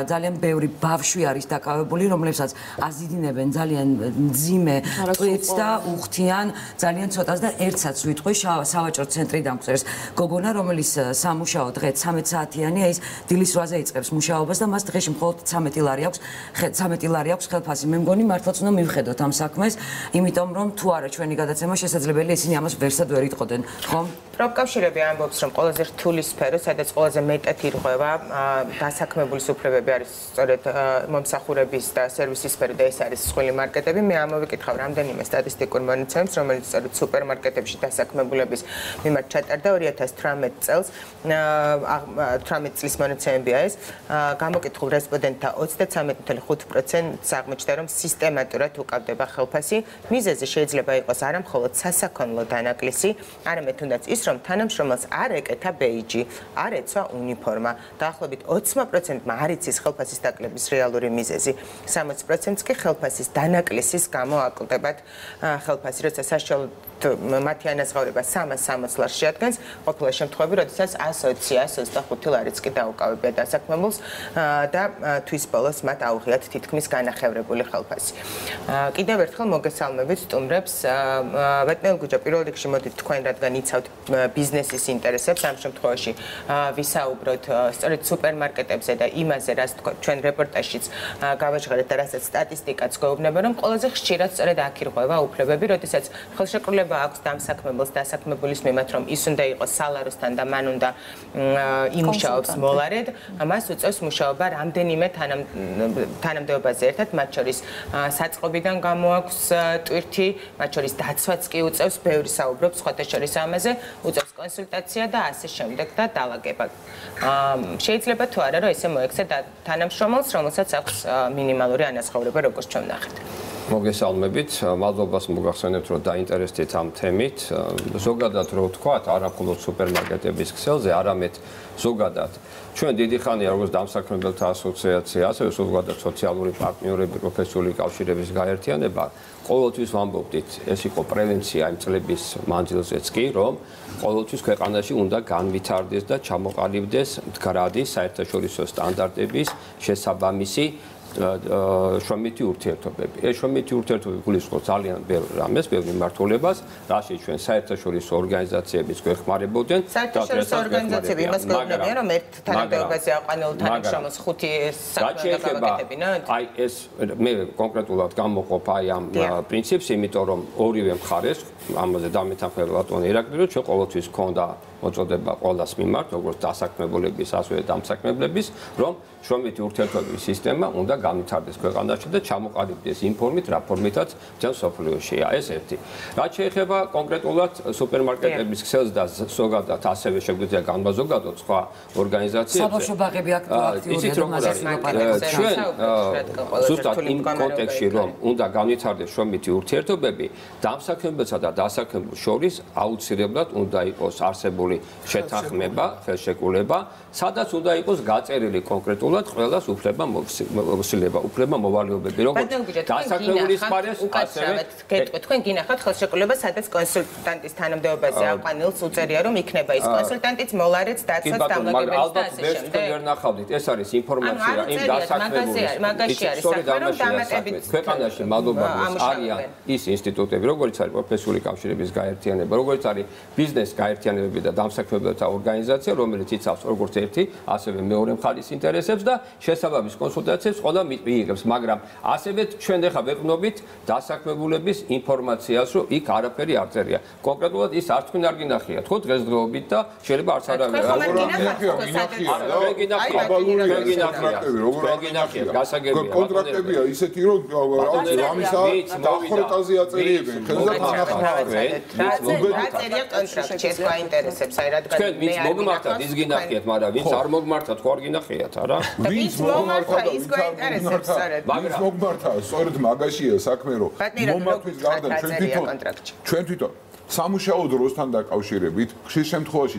ძალიან ბევრი ბავშვი არის დაკავებული, რომლებსაც აზიდინებენ ძალიან მძიმე ტვირთს და უხთიან ძალიან ცოტას და ერთსაც ვიტყვი სავაჭრო ცენტრიდან გვწერს გოგონა, რომელიც სამუშაო დღე 13 საათიანია, ის დილის 8-ზე იწყებს მუშაობას და მას დღეში მხოლოდ 13 ლარი აქვს ხელფასი. მე მგონი მართლაც უნდა მივხედოთ ამ საქმეს, იმიტომ რომ თუ არა ჩვენი გადაცემა შესაძლებელია ისინი ამას ვერსად ვერ იტყოდნენ, ხომ? პროფკავშირები ამბობს, რომ ყველაზე რთული სფერო, სადაც ყველაზე მეტად ირღვევა დასაქმებულის უფლებები არის სწორედ მომსახურების და სერვისის სფერო და ეს არის სხვილი მარკეტები. მე ამოვიკითხავ რამდენიმე სტატისტიკურ მონაცემს, რომელიც სწორედ სუპერმარკეტებში დასაქმებულების მიმართ ჩატარდა 2018 წელს. 18 წლის მონაცემებია ეს. გამოკითხულ რესპონდენტთა 33.5%-ს აღმოჩნდა, რომ სისტემატურად უკავდება ხელფასი. მიზეზი შეიძლება იყოს არა მხოლოდ სასაქონლო დანაკლისი, არამედ თუნდაც ის, რომ თანამშრომელს არ ეკეთა ბეიჯი, არ ეცვა უნიფორმა. დაახლოებით 20%-მა არ იცის ხელფასის დაკლების რეალური მიზეზი. 60%-ს კი ხელფასის დანაკლისის გამო აკლდებათ ხელფასი, როცა საშუალოდ მათი ანაზღაურება 360 ლარს შეადგენს, ყოფილა შემთხვევები, როდესაც 120-125 ლარიც კი დაუკავებია დასაქმებულს და თვის ბოლოს მათ აუღიათ თითქმის განახევრებული ხელფასი. კიდევ ერთხელ მოგესალმებით სტუმრებს. ბატონო გუჯა, პირველ რიგში მოდით თქვენ, რადგან იცავთ ბიზნესის ინტერესებს, ამ შემთხვევაში ვისაუბროთ სწორედ სუპერმარკეტებზე და იმაზე, რაც ჩვენ რეპორტაჟშიც გავაჟღერეთ და რასაც სტატისტიკაც გვეუბნება, რომ ყველაზე ხშირად სწორედ აქ ირღვევა უფლებები, როდესაც ხელშეკრულება აქვს დამსაქმებელს დასაქმებულის მიმართ, რომ ის უნდა იყოს სალაროსთან და მან უნდა იმუშაოს მოლარედ, მას უწევს მუშაობა რამდენიმე თანამდებობაზე ერთად, მათ შორის საწყობიდან გამოაქვს ტვირთი, მათ შორის დაცვაც კი უწევს, ბევრი საუბრობს სხვათა შორის ამაზე, უწევს კონსულტაცია და ასე შემდეგ და დაალაგება. შეიძლება თუ არა, რომ ესე მოექცე თანამშრომელს, რომელსაც აქვს მინიმალური ანაზღაურება, როგორც ჩვენ ვნახეთ. მოგესალმებით, მადლობას მოგახსენებთ, რომ დაინტერესდით ამ თემით. ზოგადად რო ვთქვათ, არა მხოლოდ სუპერმარკეტების ქსელზე, არამედ ზოგადად ჩვენ დიდი ხანია როგორც დამსაქმებელთა ასოციაცია, ასევე ზოგადად სოციალური პარტნიორები, პროფესიული კავშირების გაერთიანება, ყოველთვის ვამბობდით, ეს იყო პრევენცია იმ წლების მანძილზეც კი, რომ ყოველთვის ქვეყანაში უნდა განვითარდეს და ჩამოყალიბდეს მდგრადი საერთაშორისო სტანდარტების შესაბამისი შრომითი ურთიერთობები. ეს შრომითი ურთიერთობები გულისხმობს ძალიან ბევრ რამეს, ბევრ მიმართულებას, რაშიც ჩვენ საერთაშორისო ორგანიზაციების გვეხმარებოდნენ. საერთაშორისო ორგანიზაციები იმას გვეუბნებიან, რომ ერთ თანამდებობაზე აყვანილ თანამშრომელს 5 საქმე გავაკეთებინათ. აი ეს მე კონკრეტულად გამოვყოფ აი ამ პრინციპს, იმიტომ რომ ორივე მხარეს ამაზე დამეთანხმება ბატონი ირაკლი, რომ ჩვენ ყოველთვის გქონდა მოწოდება ყოველას მიმართ, როგორც დასაქმებულების, ასევე დამსაქმებლების, რომ შრომითი ურთიერთობების სისტემა უნდა განვითარდეს ქვეყანაში და ჩამოყალიბდეს იმ ფორმით, რა ფორმითაც ძენ სოფლიოშია. ეს ერთი. რაც შეეხება კონკრეტულად სუპერმარკეტების ქსელს და ზოგადად ასევე შეგვიძლია განვაზოგადოთ სხვა ორგანიზაციებზე. საბავშვო ბაღები აქტიურია, რომ მასეს ლაპარაკობთ. ჩვენ ზუსტად იმ კონტექსტში, რომ უნდა განვითარდეს შრომითი ურთიერთობები, დამსაქმებელსა და დასაქმებულს შორის აუცილებლად უნდა იყოს არსებული შეთანხმება, ხელშეკრულება, სადაც უნდა იყოს გაწერილი კონკრეტულად ყველას უფლება მოვალეობები, როგორც დასაქმებულის მხარეს, ასევე გეტყვით, თქვენ გინახავთ ხელშეკრულება, სადაც კონსულტანტის თანამდებობაზე აყვანილს უწერია, რომ იქნება ის კონსულტანტიც მოლარեց დაცვას დამლაგებელს და ასე შემდეგ. ვერ ნახავდით, ეს არის ინფორმაცია იმ დასაქმებულის. მაგაში არის საქმე, რომ დამატებით ქვეყანაში მადლობა არიან ის ინსტიტუტები, როგორც არის პროფესიული კავშირების გაერთიანება, როგორც არის ბიზნეს გაერთიანებები და დამსაქმებელთა ორგანიზაცია, რომელიც იცავს როგორც ერთი, ასევე მეორე მხარის ინტერესებს და შესაბამის კონსულტაციებს ყველა მიიღებს, მაგრამ ასევე ჩვენ ახლა ვეყნობით დასაქმებულების ინფორმაციას, რომ იქ არაფერი არ წერია. კონკრეტულად ის არც თქვენ არ გინახიათ, ხო დღესდღეობით და შეიძლება არც არავინ კონტრაქტებია ისეთი, რომ ამისა დახრეტაზე აწერიებენ, ხელზე თანახმოვანები. რა წერია კონტრაქტში, ეს გაინტერესებს, აი რადგან თქვენ მოგმართათ ის გინახიათ, მაგრამ ვინც არ მოგმართათ, ხო არ გინახიათ, არა? ვინც მოგმართა ის მაგრამ მოგმართა, სწორედ მაგაშია საქმე, რომ მომათვის გარდა ჩვენ თვითონ სამუშაო დროსთან დაკავშირებით ხშირ შემთხვევაში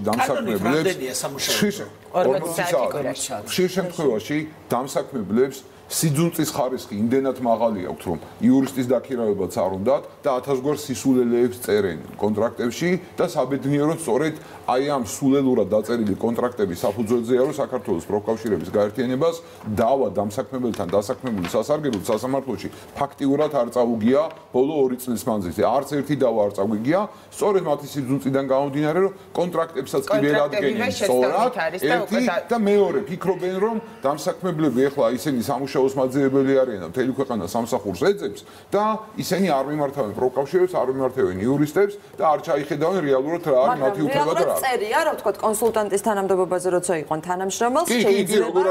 დამსაქმებლებს სიძულწის ხარისხი იმდენად მაღალი აქვს, რომ იურისტის დაქირავებაც არ უნდათ და 1000 გვარ სისულელეებს წერენ კონტრაქტებში და საბედნიეროდ სწორედ აი ამ სულელურად დაწერილი კონტრაქტების საფუძველზეა, რომ საქართველოს პროფკავშირების გაერთიანებას დავა დამსაქმებელთან დასაქმებული სასარგებლოდ სასამართლოში ფაქტიურად არ წაუგია ბოლო 2 წლის მანძილზე. არც ერთი დავა არ წაგვიგია, სწორედ მათი სიძულწიდან გამომდინარე, რომ კონტრაქტებსაც კი ვერ ადგენენ სწორად ერთი და მეორე ფიქრობენ, რომ დამსაქმებლები ახლა ისინი სამუშაოს მაძიებელი არიან და მთელი ქვეყანა სამსახურს ეძებს და ისინი არ მიმართავენ პროფკავშირებს, არ მიმართავენ იურისტებს და არ ჩაიხედავენ რეალურად რა არის მათი უფლება და რა. წერია, რა ვთქვათ, კონსულტანტის თანამდებობაზე როცა იყვნენ თანამშრომელს, შეიძლება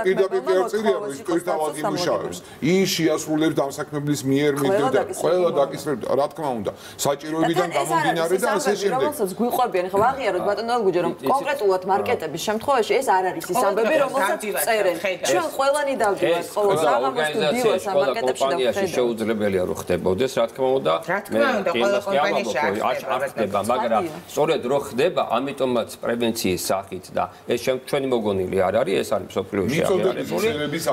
პირდაპირ წერია, რომ ის პირდაპირ იმუშავებს. ის შეასრულებს დამსაქმებლის მიერ მიგდება ყველა დაკისრება, რა თქმა უნდა, საჭიროებიდან გამომდინარე და ასე შემდეგ. რომელსაც გვიყვებიან, ხო, აღიაროთ ბატონო ალგუჯა, რომ კონკრეტულად მარკეტების შემთხვევაში ეს არ არის ის ამბები, რომელსაც წერენ. ჩვენ ყველანი დავდივართ ყოველ საღამოს თუ დილას ამ მარკეტებში და კომპანიაში შეუძლებელია რომ ხდებოდეს, რა თქმა უნდა. ყველა კომპანიაში არ ხდება, მაგრამ სწორედ რო ხდება, ამიტომაც პრევენციის სახით და ეს ჩვენი მოგონილი არ არის, ეს არის სოფლიოში აღიარებული.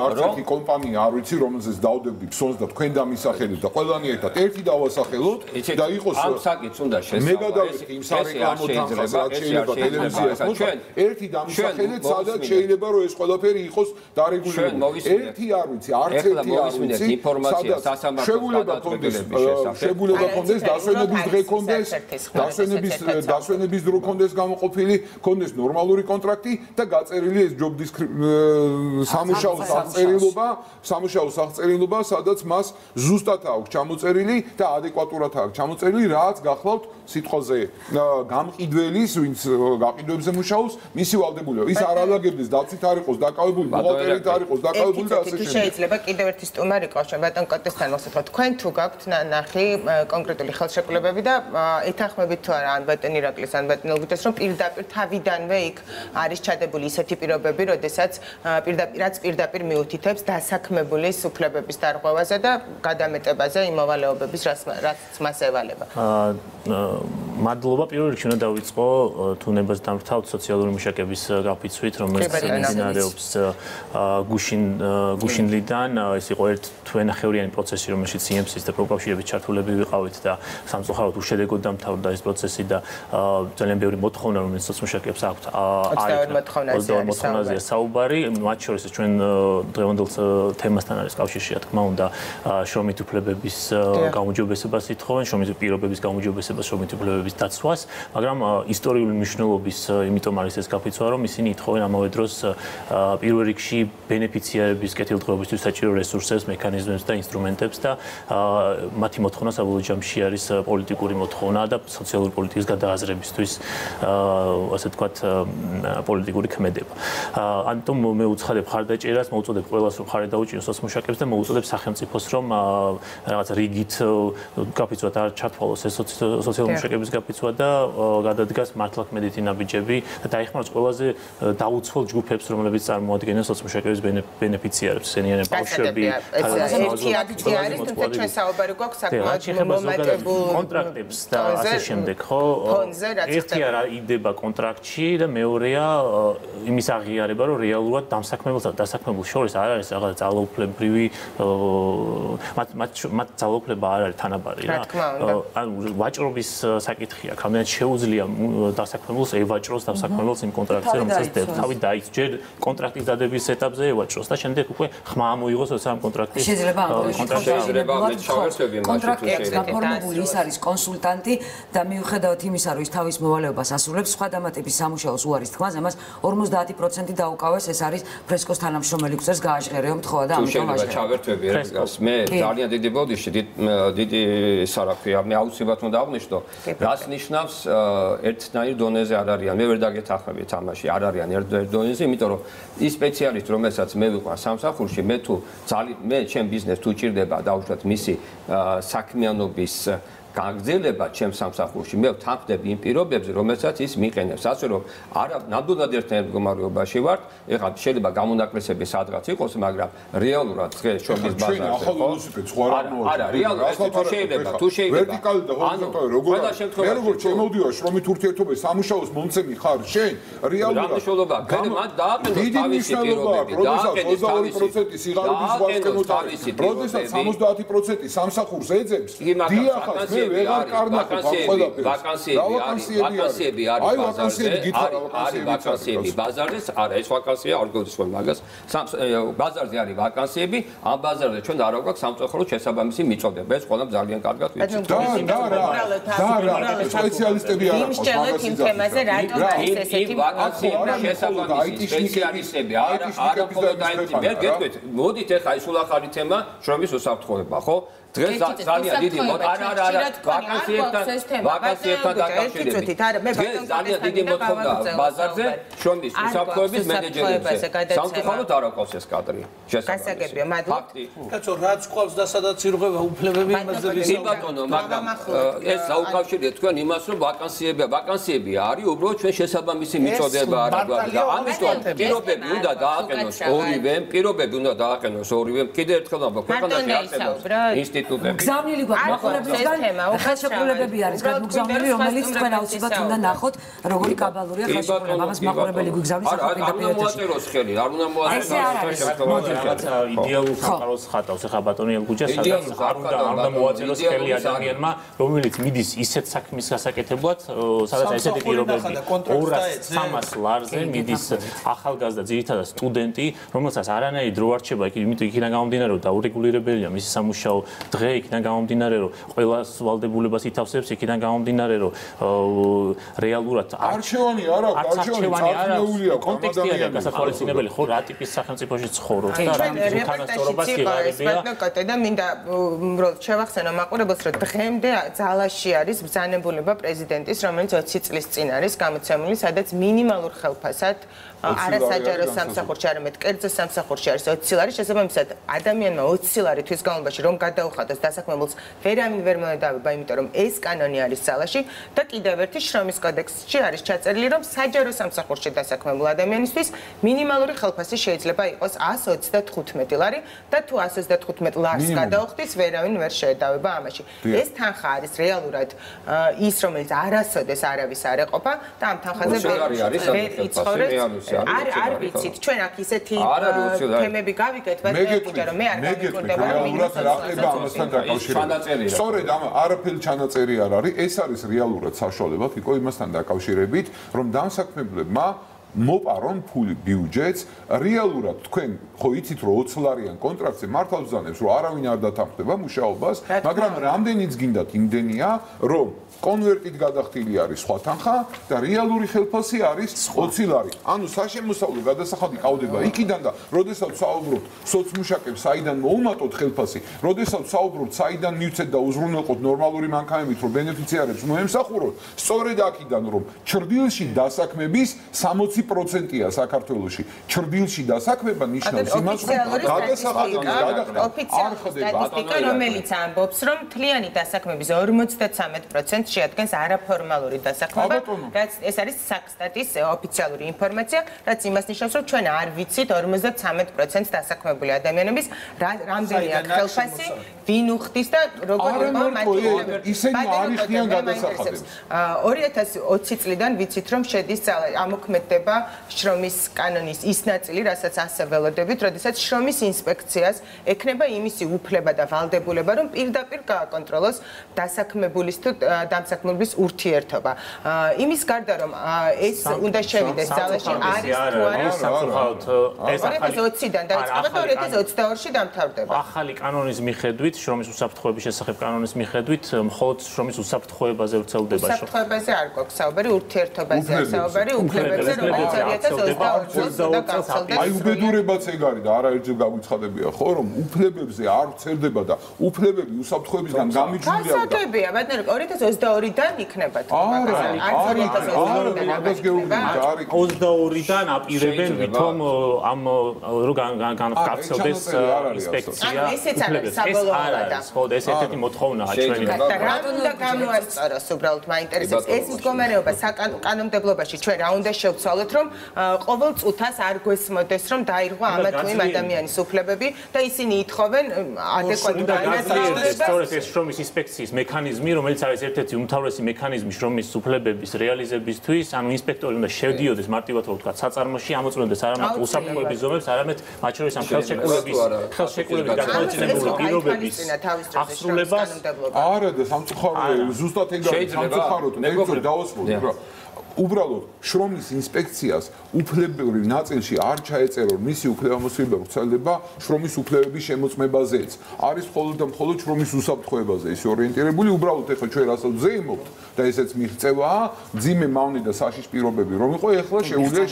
არც ერთი კომპანია არ ვიცი, რომელზეც დავდებდი ფსონს და თქვენ დამისახელეთ და ყველანი ერთად ერთი დავასახელოთ და იყოს ამ საკითხს უნდა შესწავლოთ. მე გადავიხდი იმ სარეკლამო თანხას, რაც შეიძლება ტელევიზიას მოხდეს. ერთი დამისახელეთ, სადაც შეიძლება რომ ეს ყველაფერი იყოს დარეგულირებული. ერთი არ ვიცი, არც ერთი არ ვიცი. ინფორმაცია სასამართლოს შეგულება კონდეს, დასვენების დღე კონდეს, დასვენების დრო კონდეს გამოყოფილი, კონდეს ნორმალური კონტრაქტი და გაწერილი ეს job სამუშაო აღწერილობა, სადაც მას ზუსტად აქვს ჩამოწერილი და ადეკვატურად აქვს ჩამოწერილი, რაც გახლავთ სიტყვაზე გამყიდველის, ვინც გაყიდვებზე მუშაობს, მისი ვალდებულება. ის არ ალაგებდეს, დაცვით არ იყოს დაკავებული, ბუღალტერით არ იყოს დაკავებული და ასე შემდეგ. შეიძლება კიდევ ერთი სტუმარი ყავს ჩვენ ბატონ კოტესთან მოხსნათ, თქვენ თუ გაქვთ ნახი კონკრეტული ხელშეკრულებები და ეთანხმებით თუ არა ან ბატონ ირაკლის ან ბატონ ელგუტეს, რომ პირდაპირ თავიდანვე იქ არის ჩადებული ისეთი პირობები, როდესაც პირდაპირ მიუთითებს დასაქმებულის უფლებების დარღვევაზე და გადამეტებაზე იმ მოვალეობების, რაც მას ევალება. მადლობა, პირველ რიგში უნდა დავიწყო თუნებას დამთავრდა სოციალური მუშაკების გაფიცვით, რომელიც მიმდინარეობს გუშინლიდან. ეს იყო ერთთვენახევრიანი პროცესი, რომელშიც IMC-ის და პროფკავშირების ჩართულები ვიყავით და სამწუხაროდ უშედეგოდ დამთავრდა ეს პროცესი და ძალიან ბევრი მოთხოვნა, რომელიც სოციმუშაკებს აქვთ, მოთხოვნაზეა საუბარი. მათ შორის ჩვენ დღევანდელ თემასთან არის კავშირში, რა თქმა უნდა, შრომით უფლებების გაუმჯობესებას ითხოვენ, შრომით პირობების გაუმჯობესებას, შრომით უფლებების დაცვას, მაგრამ ისტორიული მნიშვნელობის იმიტომ არის ეს გაფიცვა, რომ ისინი ითხოვენ ამავე დროს პირველ რიგში ბენეფიციარების კეთილდღეობისთვის საჭირო რესურსებს, მექანიზმებს და ინსტრუმენტებს და მათი მოთხოვნა საბოლოო ჯამში არის პოლიტიკური მოთხოვნა და სოციალური პოლიტიკის გადააზრებისთვის, ასე ვთქვათ, პოლიტიკური ქმედება. ამიტომ მე უცხადებ ხარდაჭერას, მოუწოდებ ყველას, რომ ხარი დაუჭიროს სოციმუშაკებს და მოუწოდებ სახელმწიფოს, რომ რაღაც რიგით გაფიცვად არ ჩათვალოს ეს სოციალური მუშაკების გაფიცვა და გადადგას მართლაქმედითი ნაბიჯები და დაიხმაროს ყველაზე დაუცველ ჯგუფებს, რომლებიც წარმოადგენენ სოციმუშაკების ბენეფიციარებს, ესენი არიან ბავშვები, ერთი აქტი არის, თუმცა ჩვენ საუბარი გვაქვს საკმაოდ მომატებულ კონტრაქტებს და ასე შემდეგ, ხო? ერთი არა იდება კონტრაქტში და მეორეა იმის აღიარება, რომ რეალურად დამსაქმებელსა და დასაქმებულს შორის არ არის რაღაც ძალაუფლებრივი მათ ძალაუფლება არ არის თანაბარი რა. ანუ ვაჭრობის საკითხია, რამდენად შეუძლია დასაქმებულს ევაჭროს დასაქმებელს იმ კონტრაქტზე, რომელსაც თავი დაიწყო. ჯერ კონტრაქტის დადების ეტაპზე ევაჭროს და შემდეგ უკვე ხმა მოიღოს ამ კონტრაქტის კონტრაქტის გაფორმებული ის არის კონსულტანტი და მიუხედავად იმისა, რომ ის თავის მოვალეობას ასრულებს, სხვა დამატების სამუშაოს უარის თქმაზე, მას 50% დაუკავეს, ეს არის ფრესკოს თანამშრომელი გზას გააჟღერეო მთხოვა და ამიტომ შეიძლება ჩავერთვები ეს მე ძალიან დიდი ბოდიში დიდი სარაქვია მე აუცილებლად უნდა აღნიშნო რას ნიშნავს ერთნაირ დონეზე არ არიან მე ვერ დაგეთანხმებით ამაში არ არიან ერთ დონეზე იმიტომ რომ ის სპეციალისტი რომელსაც მე ვიყვარ სამსახურში მე ჩემ ბიზნესს თუ ჭირდება დაუშვათ მისი საქმიანობის გაგრძელება ჩემს სამსახურში მე ვთანხმდები იმ პირობებზე, რომელსაც ის მიყენებს. ასე რომ არა ნამდვილად ერთნაირ მდგომარეობაში ვართ. ეხლა შეიძლება გამონაკლისები სადღაც იყოს, მაგრამ რეალურად დღეს შობის ბაზარზე ხო? არა, რეალურად თუ შეიძლება ვერტიკალი და ჰორიზონტალი როგორ შემოვდივარ შრომით ურთიერთობებს სამუშაოს მომცემი ხარ შენ რეალურად მნიშვნელობა მათ დააყენოს თავისი პირობები დააყენოს 22% სიღარიბის ვასკემოტარი როდესაც 70% სამსახურს ეძებს დიახაც მე ვეღარ კარნახებ ვაკანსიები არის ვაკანსიები ბაზარზე არა ეს ვაკანსია არ გულისხმობ მაგას ბაზარზე არის ვაკანსიები ამ ბაზარზე ჩვენ არ აქვს სამწუხაროდ შესაბამისი მიწოდება ეს ყველამ ძალიან კარგად ვიცით და სპეციალისტები არ აქვს იმსჯელოთ იმ თემაზე რატომ არის ესეთი ვაკანსიები შესაბამისი სპეციალისტები არა მხოლოდ აიტი მე გეტყვით მოდით ეხა ის ულახარი თემა შრომის უსაფრთხოება ხო დღეს ძალიან დიდი არა ვაკანსიებთან დაკავშირებით დღეს ძალიან დიდი მოთხოვნა ბაზარზე შრომის უსაფრთხოების მენეჯერებზე სამწუხაროდ არ აქვს ეს კადრი გასაგებია მადლობთ კაცო რაც ყავს და სადაც ირღვევა უფლებები იმაზე ვიცი ბატონო მაგრამ ეს დაუკავშირეთ თქვენ იმას რომ ვაკანსიები არის უბრალოდ ჩვენ შესაბამისი მიწოდება არ გვაქვს და ამიტომ პირობები უნდა დააყენოს ორივემ კიდე ერთხელ ამბობ ქვეყანაში არსებობს ინსტიტუტები გზავნილი გვაქვს მაყურებლებისგან ხელშეკრულებები არის გადმოგზავნილი რომელიც თქვენ აუცილებლად უნდა ნახოთ როგორი კაბალურია ხელშეკრულება ამას მაყურებელი გვიგზავნის არ მოაწეროს ხელი არ უნდა მოაწეროს იდეალურ სამყაროს ხატავს ეხა ბატონი ელგუჯა სადაც არ უნდა მოაწეროს ხელი ადამიანმა რომელიც მიდის ისეთ საქმის გასაკეთებლად სადაც ესეთი პირობები 200-300 ლარზე მიდის ახალგაზრდა ძირითადად სტუდენტი რომელსაც არანაირი დრო არ რჩება იმიტომ იქიდან გამომდინარე რომ დაურეგულირებელია მისი სამუშაო დღე იქიდან გამომდინარე რომ ყველა ვალდებულებას ითავსებს იქიდან გამომდინარე რომ რეალურად არჩევანი არ აქვს არჩევანი კონტექსტი არის გასათვალისწინებელი ხო რა ტიპის სახელმწიფოში ცხოვრობთ და რა თანასწორობას იღებია და მინდა შევახსენო მაყურებელს რომ დღემდე ძალაში არის ბრძანებულება პრეზიდენტის რომელიც 20 წლის წინ არის გამოცემული სადაც მინიმალურ ხელფასად არასაჯარო სამსახურში არამედ კერძო სამსახურში არის 20 ლარი შესაბამისად ადამიანმა 20 ლარი თვის განმავლობაში რომ გადაუხადოს დასაქმებულს ვერავინ ვერ მოედავება იმიტომ რომ ეს კანონი არის ძალაში და კიდევ ერთი შრომის კოდექსში არის ჩაწერილი რომ საჯარო სამსახურში დასაქმებულ ადამიანისთვის მინიმალური ხელფასი შეიძლება იყოს 125 ლარი და თუ 125 ლარს გადაუხდის ვერავინ ვერ შეედავება ამაში ეს თანხა არის რეალურად ის რომელიც არასოდეს არავის არ ეყოფა და ამ თანხაზე ვერ იცხოვრებს არ ვიცით ჩვენ აქ ისეთი თემები გავიგეთ ვაჭრობა რომ მე არ გამიკვირდება რეალურად რა ხდება ამასთან დაკავშირებით სწორედ ამ არაფერი ჩანაწერი არ არის ეს არის რეალურად საშუალება თიკო იმასთან დაკავშირებით რომ დამსაქმებლებმა მოპარონ ფული ბიუჯეტს რეალურად თქვენ ხო იცით რომ 20 ლარიან კონტრაქტზე მართალ ვზანებს რომ არავინ არ დათანხმდება მუშაობას მაგრამ რამდენიც გინდათ იმდენია რომ კონვერტით გადახდილი არის სხვა თანხა და რეალური ხელფასი არის 20 ლარი. ანუ საშემოსავლო გადასახადი ყავდება იქიდან და როდესაც საუბრობთ სოცმუშაკებს საიდან მოუმატოთ ხელფასი, როდესაც საუბრობთ საიდან მივცეთ და უზრუნველყოთ ნორმალური მანქანებით რომ ბენეფიციარებს მოემსახუროთ, სწორედ აქედან რომ ჩრდილში დასაქმების 60%-ია საქართველოში. ჩრდილში დასაქმება ნიშნავს იმას რომ გადასახადის გადახდა არ ხდება. სტატისტიკა რომელიც ამბობს რომ მთლიანი დასაქმების 53% შეადგენს არაფორმალური დასაქმება, რაც ეს არის საქსტატის ოფიციალური ინფორმაცია, რაც იმას ნიშნავს, რომ ჩვენ არ ვიცით 53% დასაქმებული ადამიანების რამდენია ხელფასი, ვინ უხდის და როგორ იყო მათი ისინი არიხიან გადასახადებს. 2020 წლიდან ვიცით, რომ შედის ამოქმედდება შრომის კანონის ის ნაწილი, რასაც ასე ველოდებით, როდესაც შრომის ინსპექციას ექნება იმისი უფლება და ვალდებულება, რომ პირდაპირ გააკონტროლოს დასაქმებულის თუ დამსაქმებლის ურთიერთობა. იმის გარდა რომ ეს უნდა შევიდეს ძალაში არის თუ არა სამწუხაროდ ეს 2020-დან დაიწყება და 2022-ში დამთავრდება. ახალი კანონის მიხედვით, შრომის უსაფრთხოების შესახებ კანონის მიხედვით, მხოლოდ შრომის უსაფრთხოებაზე ვრცელდება. უსაფრთხოებაზე არ გვაქვს საუბარი, ურთიერთობაზე საუბარი, უფლებებზე რომ აი უბედურებაც ეგ არის და არაერთჯერ გაგვიცხადებია ხო რომ უფლებებზე არ ვრცელდება და უფლებები უსაფრთხოებისგან გამიჯვულია და გასათებია ბატონო 2022-დან იქნება თქო მაგას 22-დან აპირებენ ვითომ ამ რო განხორციელდეს ინსპექცია უფლებებს ეს არა ხო ეს ერთ-ერთი მოთხოვნაა ჩვენი რა უნდა გამოასწოროს უბრალოდ მაინტერესებს ეს მდგომარეობა საკანონმდებლობაში ჩვენ რა უნდა შევცვალოთ რომ ყოველ წუთას არ გვესმოდეს რომ დაირღვა ამა თუ იმ ადამიანის უფლებები და ისინი ითხოვენ ადეკვატურ განათლებას სწორედ ეს შრომის ინსპექციის მექანიზმი რომელიც არის ერთ-ერთი უმთავრესი მექანიზმი შრომის უფლებების რეალიზებისთვის ანუ ინსპექტორი უნდა შევდიოდეს მარტივად რო ვთქვა საწარმოში ამოწმებდეს არა მარტო უსაფრთხოების ზომებს არამედ მათ შორის ამ ხელშეკრულების გაქორწინებული პირობების აღსრულებას არა და სამწუხაროდ ზუსტად ეგ არის სამწუხაროდ მეგობრო დავასრულე რა უბრალოდ შრომის ინსპექციას უფლებრივ ნაწილში არ ჩაეწერო მისი უფლებამოსილება ვრცელდება შრომის უფლებების შემოწმებაზეც არის მხოლოდ და მხოლოდ შრომის უსაფრთხოებაზე ის ორიენტირებული უბრალოდ ეხლა ჩვენ რასაც ზეიმობთ და ესეც მიღწევაა ძიმე მავნე და საშიშ პირობები რომ იყო ეხლა შეუძლია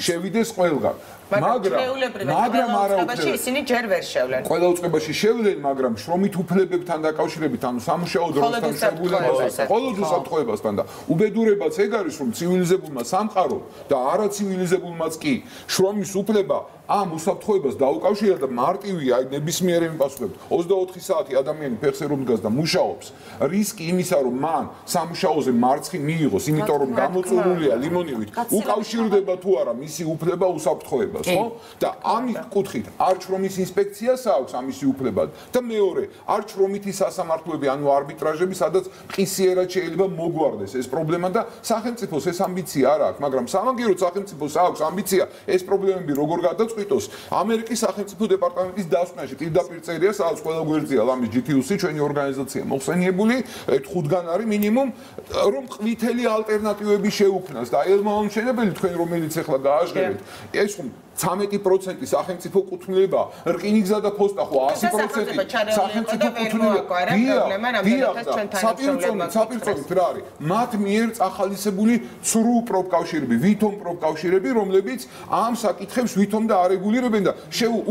შევიდეს ყველგან მაგრამ არაუცილებლად ისინი ჯერ ვერ შევლენ ყველა უწყებაში შევლენ მაგრამ შრომით უფლებებთან დაკავშირებით ანუ სამუშაო დროსთან შეგულებასთან მხოლოდ უსაფრთხოებასთან და უბედურებაც ეგ არის რომ ცივილიზებულმა სამყარომ და არაცივილიზებულმაც კი შრომის უფლება ამ უსაფრთხოებას დაუკავშირა და მარტივია აი ნებისმიერი მიპასუხებთ 24 საათი ადამიანი ფეხზე რომ დგას და მუშაობს რისკი იმისა რომ მან სამუშაოზე მარცხი მიიღოს იმიტომ რომ გამოწურულია ლიმონივით უკავშირდება თუ არა მისი უფლება უსაფრთხოებას ხო და ამის კუთხით არ შრომის ინსპექციას აქვს ამისი უფლება და მეორე არ შრომითი სასამართლოები ანუ არბიტრაჟები სადაც ყისიერად შეიძლება მოგვარდეს ეს პრობლემა და სახელმწიფოს ეს ამბიცია არ აქვს მაგრამ სამაგიეროდ სახელმწიფოს აქვს ამბიცია ეს პრობლემები როგორ გადაწყვიტოს ამერიკის სახელმწიფო დეპარტამენტის დასკვნაში პირდაპირ წერია სადაც ყველა გვერდზეა ლამის GTUC ჩვენი ორგანიზაცია მოხსენიებული 5-გან არის მინიმუმ რომ ყვითელი ალტერნატივები შეუქმნას და ელმაუნშენებელი თქვენ რომელიც ახლა გააჟღერეთ ეს 13% სახელმწიფო კუთვნილება რკინიგზა და ფოსტა ხო 100% სახელმწიფო კუთვნილება საპირწონით რა არის მათ მიერ წახალისებული ცრუ პროფკავშირები ვითომ პროფკავშირები რომლებიც ამ საკითხებს ვითომ და არეგულირებენ და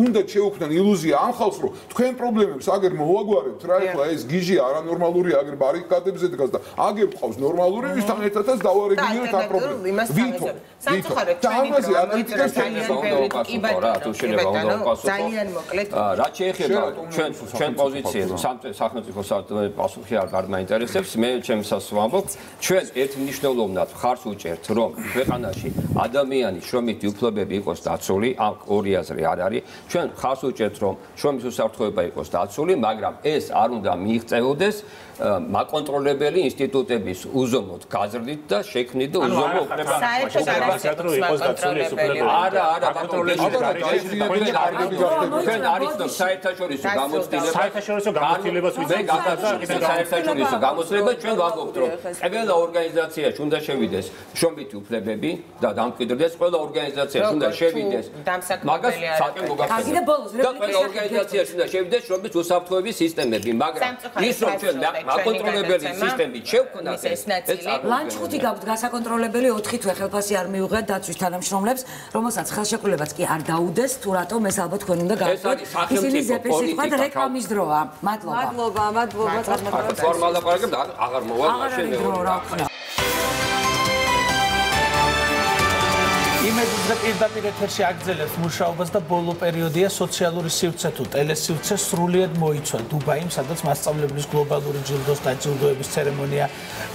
უნდა შეუქმნან ილუზია ამ ხალხს რომ თქვენ პრობლემებს აგერ მოვაგვარებთ რა ეხლა ეს გიჟი არანორმალური აგერ ბარიკადებზე დგას და აგერ ყავს ნორმალური ვისთან ერთადაც დავარეგულირებთ ამ პრობლემას ვითომ სამწუხაროდ და ამაზე აკრიტიკებს ძალიან მოკლედ რაც შეეხება ჩვენ პოზიციებს სახელმწიფო პასუხი არ მაინტერესებს მე ჩემსას ვამბობ ჩვენ ერთმნიშვნელოვნად ხარს უჭერთ რომ ქვეყანაში ადამიანის შრომითი უფლებები იყოს დაცული ამ ორი აზრი არ არის ჩვენ ხარს უჭერთ რომ შრომის უსაფრთხოება იყოს დაცული მაგრამ ეს არ უნდა მიიღწევოდეს მაკონტროლებელი ინსტიტუტების უზომოდ გაზრდით და შექმნით და უზომო უფლება არა ჩვენ არის და საერთაშორისო გამოცდილებას საერთაშორისო გამოცდილება ჩვენ ვაგობთ რომ ყველა ორგანიზაციაში უნდა შევიდეს შრომითი უფლებები და დამკვიდრდეს ყველა ორგანიზაციაში უნდა შევიდეს მაგას საკენ მოგახსენებთ და ყველა ორგანიზაციაში უნდა შევიდეს შრომის უსაფრთხოების სისტემები მაგრამ ის რომ ჩვენ მაკონტროლებელი სისტემით შევქმნათ ეს ლანჩხუთი გაქვთ გასაკონტროლებელი 4 თვე ხელფასი არ მიუღეთ დაცვის თანამშრომლებს რომელსაც ხელშეკრულებაც კი არ დაუდეს თუ რატომ ეს ალბათ თქვენ უნდა გაიგოთ ისინი ზეპეს სიტყვად რეკლამის დროა მადლობა წარმატებებს ფორმალ ლაპარაკებს აღარ მოვალ მაშინ იმედის და პირდაპირ ეთერში აგრძელებს მუშაობას და ბოლო პერიოდია სოციალური სივრცე თუ ტელესივრცე სრულიად მოიცვა დუბაიმ, სადაც მასწავლებლის გლობალური ჯილდოს დაჯილდოების ცერემონია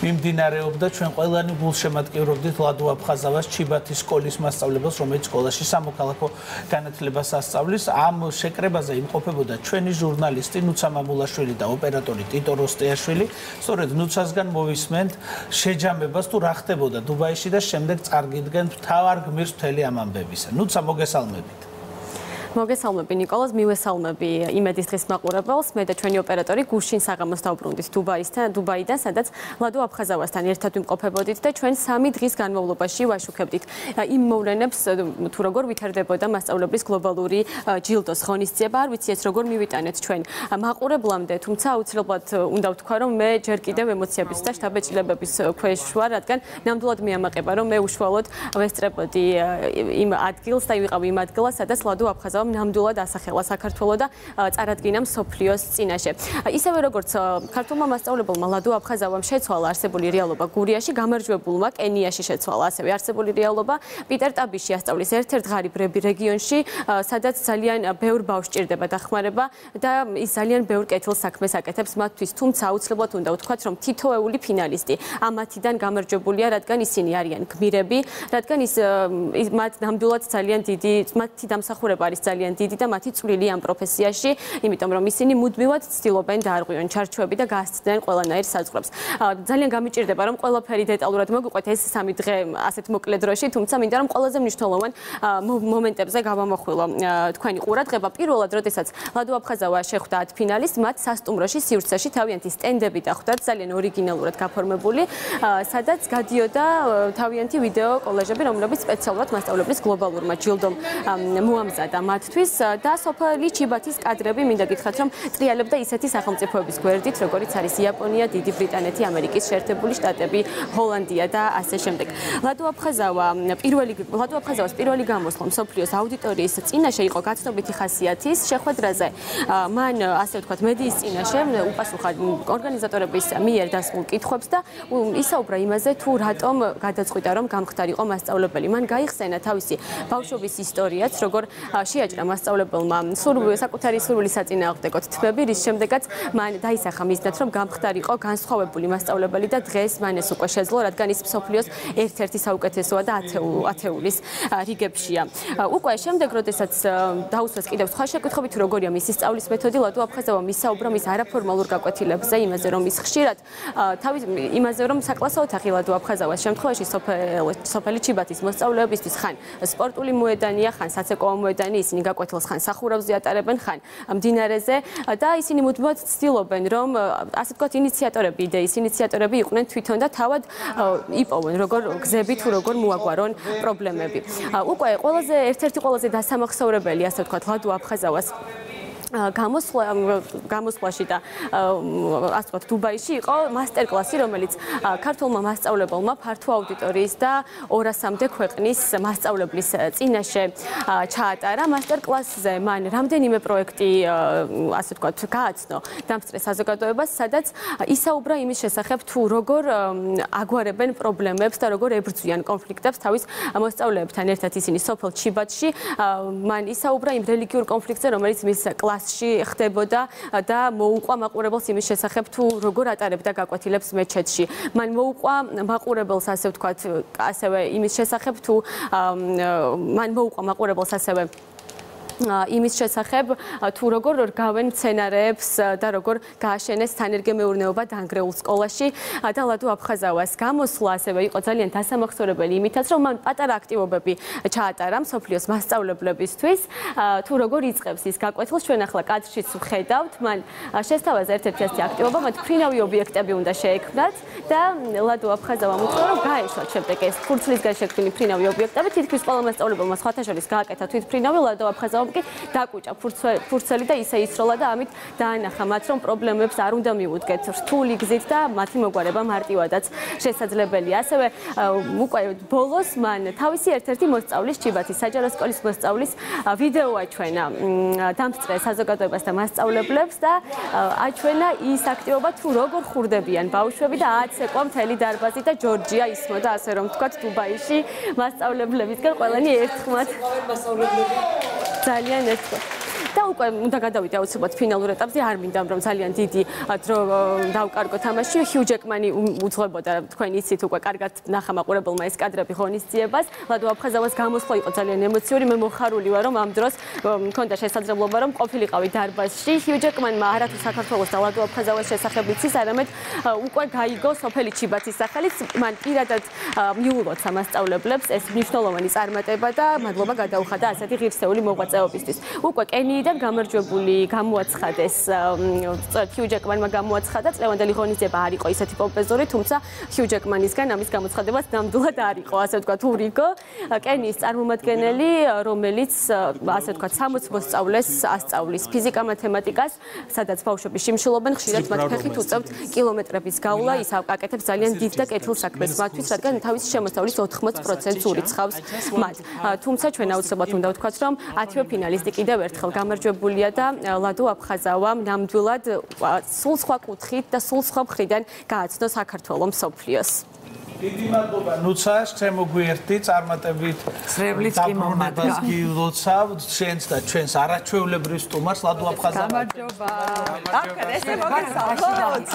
მიმდინარეობდა. ჩვენ ყველანი გულშემატკივრობდით ლადო აფხაზავას ჩიბათის სკოლის მასწავლებელს, რომელიც სკოლაში სამოქალაქო განათლებას ასწავლის. ამ შეკრებაზე იმყოფებოდა ჩვენი ჟურნალისტი ნუცა მამულაშვილი და ოპერატორი ტიტო როსტეაშვილი. სწორედ ნუცასგან მოვისმენთ შეჯამებას თუ რა ხდებოდა დუბაიში და შემდეგ წარგიდგენთ მთავარ გმირს მთელი ამ ამბებისა. ნუცა მოგესალმებით. მოგესალმები ნიკოლას, მივესალმები იმედის დღის მაყურებელს. მე და ჩვენი ოპერატორი გუშინ საღამოს დავბრუნდით დუბაიდან, სადაც ლადო აფხაზავასთან ერთად ვიმყოფებოდით და ჩვენ 3 დღის განმავლობაში ვაშუქებდით იმ მოვლენებს, თუ როგორ ვითარდებოდა მასწავლებლის გლობალური ჯილდოს ღონისძიება. არ ვიცი ეს როგორ მივიტანეთ ჩვენ მაყურებლამდე, თუმცა აუცილებლად უნდა ვთქვა, რომ მე ჯერ კიდევ ემოციების და შთაბეჭდილებების ქვეშ ვარ, რადგან ნამდვილად მიამაყება, რომ მე უშუალოდ ვესწრებოდი იმ ადგილს და ვიყავი იმ ადგილას, სადაც ლადო აფხაზავამ ნამდვილად ასახელა საქართველოს და წარადგინა მსოფლიოს წინაშე. ისევე როგორც ქართულმა მასწავლებელმა ლადო აფხაზავამ შეცვალა არსებული რეალობა გურიაში, გამარჯვებულმა კენიაში შეცვალა ასევე არსებული რეალობა. პიტერ ტაბიში ასწავლის ერთ-ერთ ღარიბ რეგიონში, სადაც ძალიან ბევრ ბავშვს ჭირდება დახმარება და ის ძალიან ბევრ კეთილ საქმეს აკეთებს მათთვის, თუმცა აუცილებლად უნდა ვთქვათ, რომ თითოეული ფინალისტი ამათიდან გამარჯვებულია, რადგან ისინი არიან გმირები, რადგან მათ ნამდვილად ძალიან დიდი მათი დამსახურება არის ძალიან დიდი და მათი წვლილი ამ პროფესიაში, იმიტომ რომ ისინი მუდმივად ცდილობენ დაარღვიონ ჩარჩოები და გაასცდნენ ყველანაირ საზღვრებს. ძალიან გამიჭირდება რომ ყველაფერი დეტალურად მოგვიყვეთ ეს 3 დღე ასეთ მოკლე დროში, თუმცა მინდა რომ ყველაზე მნიშვნელოვან მომენტებზე გავამახვილო თქვენი ყურადღება. პირველად, როდესაც ლადო აფხაზავა შეხვდა 10 ფინალისტს, მათ სასტუმროში სივრცეში თავიანთი სტენდები დახვდათ, ძალიან ორიგინალურად გაფორმებული, სადაც გადიოდა თავიანთი ვიდეო კოლაჟები, რომლებიც სპეციალურად მასწავლებლის გლობალურმა ჯილდომ მოამზადა მათთვის და სოფელი ჩიბათის კადრები მინდა გითხრათ, რომ ტრიალებდა ისეთი სახელმწიფოების გვერდით, როგორიც არის იაპონია, დიდი ბრიტანეთი, ამერიკის შეერთებული შტატები, ჰოლანდია და ასე შემდეგ. ლადო აფხაზავას პირველი გამოსვლა მსოფლიოს აუდიტორიის წინაშე იყო გაცნობიტი ხასიათის შეხვედრაზე. მან ასე ვთქვათ, მედიის წინაშე უპასუხა ორგანიზატორების მიერ დასმულ კითხვებს და ისაუბრა იმაზე, თუ რატომ გადაწყვიტა, რომ გამხდარიყო მასწავლებელი. მან გაიხსენა თავისი ბავშვობის ისტორიაც, როგორ შეაჭრა მასწავლებელმა საკუთარი სურვილის საწინააღმდეგოდ თმები, რის შემდეგაც მან დაისახა მიზნად, რომ გამხდარიყო განსხვავებული მასწავლებელი და დღეს მან ეს უკვე შეძლო, რადგან ის მსოფლიოს ერთ-ერთი საუკეთესოა და ათეულის რიგებშია. უკვე შემდეგ, როდესაც დაუსვეს კიდევ სხვა შეკითხვები, თუ როგორია მისი სწავლის მეთოდი, ლადო აფხაზავამ ისაუბრა მის არაფორმალურ გაკვეთილებზე, იმაზე, რომ ის ხშირად იმაზე, რომ საკლასო ოთახი ლადო აფხაზავას შემთხვევაში სოფელი ჩიბათის მოსწავლეებისთვის ხან სპორტული მოედანია, ხან საცეკვაო მოედანი, ისინი გაკვეთილს ხან სახურავზე ატარებენ, ხან მდინარეზე და ისინი მუდმივად ცდილობენ, რომ ასე ვთქვათ, იდეის ინიციატორები იყვნენ თვითონ და თავად იპოვონ როგორ გზები თუ როგორ მოაგვარონ პრობლემები. უკვე ერთ-ერთი ყველაზე დასამახსოვრებელი, ასე ვთქვათ, ლადო აფხაზავას გამოსვლაში და ასე ვთქვათ, დუბაიში იყო მასტერკლასი, რომელიც ქართულმა მასწავლებელმა ფართო აუდიტორიის და 200-მდე ქვეყნის მასწავლებლის წინაშე ჩაატარა. მასტერკლასზე მან რამდენიმე პროექტი, ასე ვთქვათ, გააცნო დამსწრე საზოგადოებას, სადაც ისაუბრა იმის შესახებ, თუ როგორ აგვარებენ პრობლემებს და როგორ ებრძვიან კონფლიქტებს თავის მოსწავლეებთან ერთად ისინი სოფელ ჩიბათში. მან ისაუბრა იმ რელიგიურ კონფლიქტზე, რომელიც მის კლასში ხდებოდა და მოუყვა მაყურებელს იმის შესახებ, თუ როგორ ატარებდა გაკვეთილებს მეჩეთში. მან მოუყვა მაყურებელს, ასე ვთქვათ, ასევე იმის შესახებ, თუ მან მოუყვა მაყურებელს ასევე იმის შესახებ, თუ როგორ რგავენ მცენარეებს და როგორ გააშენეს თანერგემეურნეობა დანგრეულ სკოლაში და ლადო აფხაზავას გამოსვლა ასევე იყო ძალიან დასამახსოვრებელი იმითაც, რომ მან პატარა აქტივობები ჩაატარა მსოფლიოს მასწავლებლებისთვის, თუ როგორ იწყებს ის გაკვეთილს, ჩვენ ახლა კადრშიც ვხედავთ, მან შესთავაზა ერთ-ერთი ასეთი აქტივობა, მათ ფრინავი ობიექტები უნდა შეექმნათ და ლადო აფხაზავამ უთხრა, რომ გაეშვა შემდეგ ეს ფურცლისგან შექმნილი ფრინავი ობიექტები, თითქმის ყველა მასწავლებელმა სხვათა შორის გააკეთა თვითფრინავი, ლადო აფხაზავამ კი დაკუჭა ფურცელი და ისე ისროლა და ამით დაანახა მათ, რომ პრობლემებს არ უნდა მიუდგეთ რთული გზით და მათი მოგვარება მარტივადაც შესაძლებელია. ასევე უკვე ბოლოს მან თავისი ერთ-ერთი მოსწავლის, ჩიბათის საჯარო სკოლის მოსწავლის ვიდეო აჩვენა დამსწრე საზოგადოებას და მასწავლებლებს და აჩვენა ის აქტივობა, თუ როგორ ხურდებიან ბავშვები და აცეკვა მთელი დარბაზი და ჯორჯია ისმოდა, ასე რომ ვთქვათ, დუბაიში მასწავლებლებისგან ყველანი ერთხმად ძალიან ერთხმად და უკვე უნდა გადავიდე აუცილებლად ფინალურ ეტაპზე, არ მინდა რომ ძალიან დიდი დრო დავკარგო თამაში. ჰიუ ჯეკმანი უძღვებოდა თქვენ იცით უკვე კარგად ნახამაყურებელმა ეს კადრები ღონისძიებას. ლადო აფხაზავას გამოსვლა იყო ძალიან ემოციური. მე მოხარული ვარ რომ ამ დროს მქონდა შესაძლებლობა რომ ყოფილიყავი დარბაზში. ჰიუ ჯეკმანმა არათუ საქართველოს და ლადო აფხაზავას შესახებ იცის, არამედ უკვე გაიგო სოფელი ჩიბათის სახელით. მან პირადად მიულოცა მასწავლებლებს ეს მნიშვნელოვანი წარმატება და მადლობა გადაუხადა ასეთი ღირსეული მოღვაწეობისთვის. უკვე კენიიდან გამარჯვებული გამოაცხადეს ჰიუ ჯეკმანმა გამოაცხადა წლევანდელი ღონისძიება არ იყო ისეთი პომპეზური, თუმცა ჰიუ ჯეკმანისგან ამის გამოცხადებას ნამდვილად არ იყო, ასე ვთქვათ, ურიგო. კენიის წარმომადგენელი, რომელიც ასე ვთქვათ, 60 მოსწავლეს ასწავლის ფიზიკა, მათემატიკას, სადაც ბავშვები შიმშილობენ, ხშირად მათ ფეხით უწევთ კილომეტრების გავლა, ის აკეთებს ძალიან დიდ და კეთილ საქმეს მათთვის, რადგან თავისი შემოსავლის 80%-ს ურიცხავს მათ. თუმცა ჩვენ აუცილებლად უნდა ვთქვათ, რომ 10-ვე ფინალისტი კიდევ ერთხელ გამარჯვებულია და ლადო აფხაზავამ ნამდვილად სულ სხვა კუთხით და სულ სხვა მხრიდან გააცნო საქართველოს მსოფლიოს. დიდი მადლობა ნუცას, ჩემო გვერდი წარმატებით სრევლიც კი მომადგა. გილოცავთ ჩვენს და ჩვენს არაჩვეულებრივ სტუმარს ლადო აფხაზავას. გამარჯობა. ახლა ესე მოგესალმებით.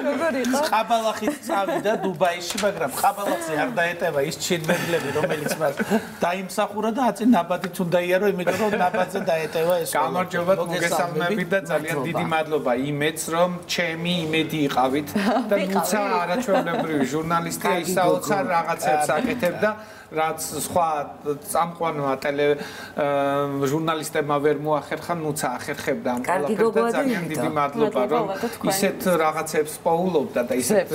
როგორ იყო? ყაბალახით წავიდა დუბაიში, მაგრამ ყაბალახზე არ დაეტევა ის ჩინმედლები, რომელიც მას დაიმსახურა და აწინ ნაბადით უნდა იარო, იმიტომ რომ ნაბადზე დაეტევა ეს. გამარჯობათ, მოგესალმებით და ძალიან დიდი მადლობა იმედს, რომ ჩემი იმედი იყავით და ნუცა არაჩვეულებრივი ჟურნალისტია, ისაოცარ რაღაცებს აკეთებდა, რაც სხვა წამყვანმა ჟურნალისტებმა ვერ მოახერხა, ნუცა ახერხებდა ამ ყველაფერს და ძალიან დიდი მადლობა, რომ ისეთ რაღაცებს პოულობდა და ისეთ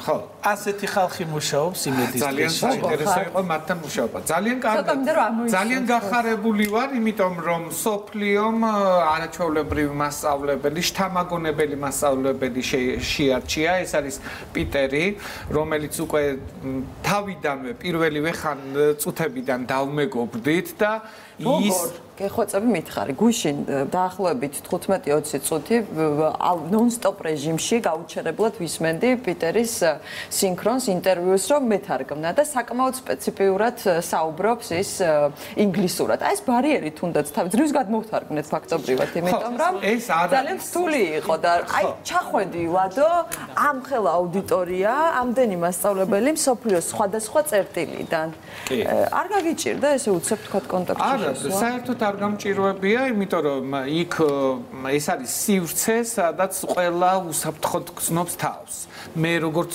ხო, ასეთი ხალხი მუშაობს იმედის დღეში. ძალიან საინტერესო იყო მათთან მუშაობა. ძალიან კარგი. ძალიან გახარებული ვარ, იმიტომ რომ სოფლიომ არაჩვეულებრივი მასწავლებელი, შთამაგონებელი მასწავლებელი შეარჩია, ეს არის პიტერი, რომელიც უკვე თავიდანვე პირველივე წუთებიდან დავმეგობრდით და ის გეხვეწები მითხარი გუშინ დაახლოებით 15-20 წუთი ნონ-სტოპ რეჟიმში გაუჩერებლად ვისმენდი პიტერის სინქრონს ინტერვიუს, რომ მეთარგმნა და საკმაოდ სპეციფიურად საუბრობს ის ინგლისურად. აი ეს ბარიერი თუნდაც თავი ძრუს გადმოვთარგმნეთ ფაქტობრივად, იმიტომ რომ ძალიან რთული იყო და აი ჩახვედი ლადო ამ ხელა აუდიტორია, ამდენი მასწავლებელი მსოფლიოს სხვადასხვა წერტილიდან. არ გაგიჭირდა ესე უცებ თქვა კონტაქტში შესვლა? საერთოდ არ გამჭირვებია, იმიტომ რომ იქ ეს არის სივრცე, სადაც ყველა უსაფრთხოდ გრძნობს თავს. მე როგორც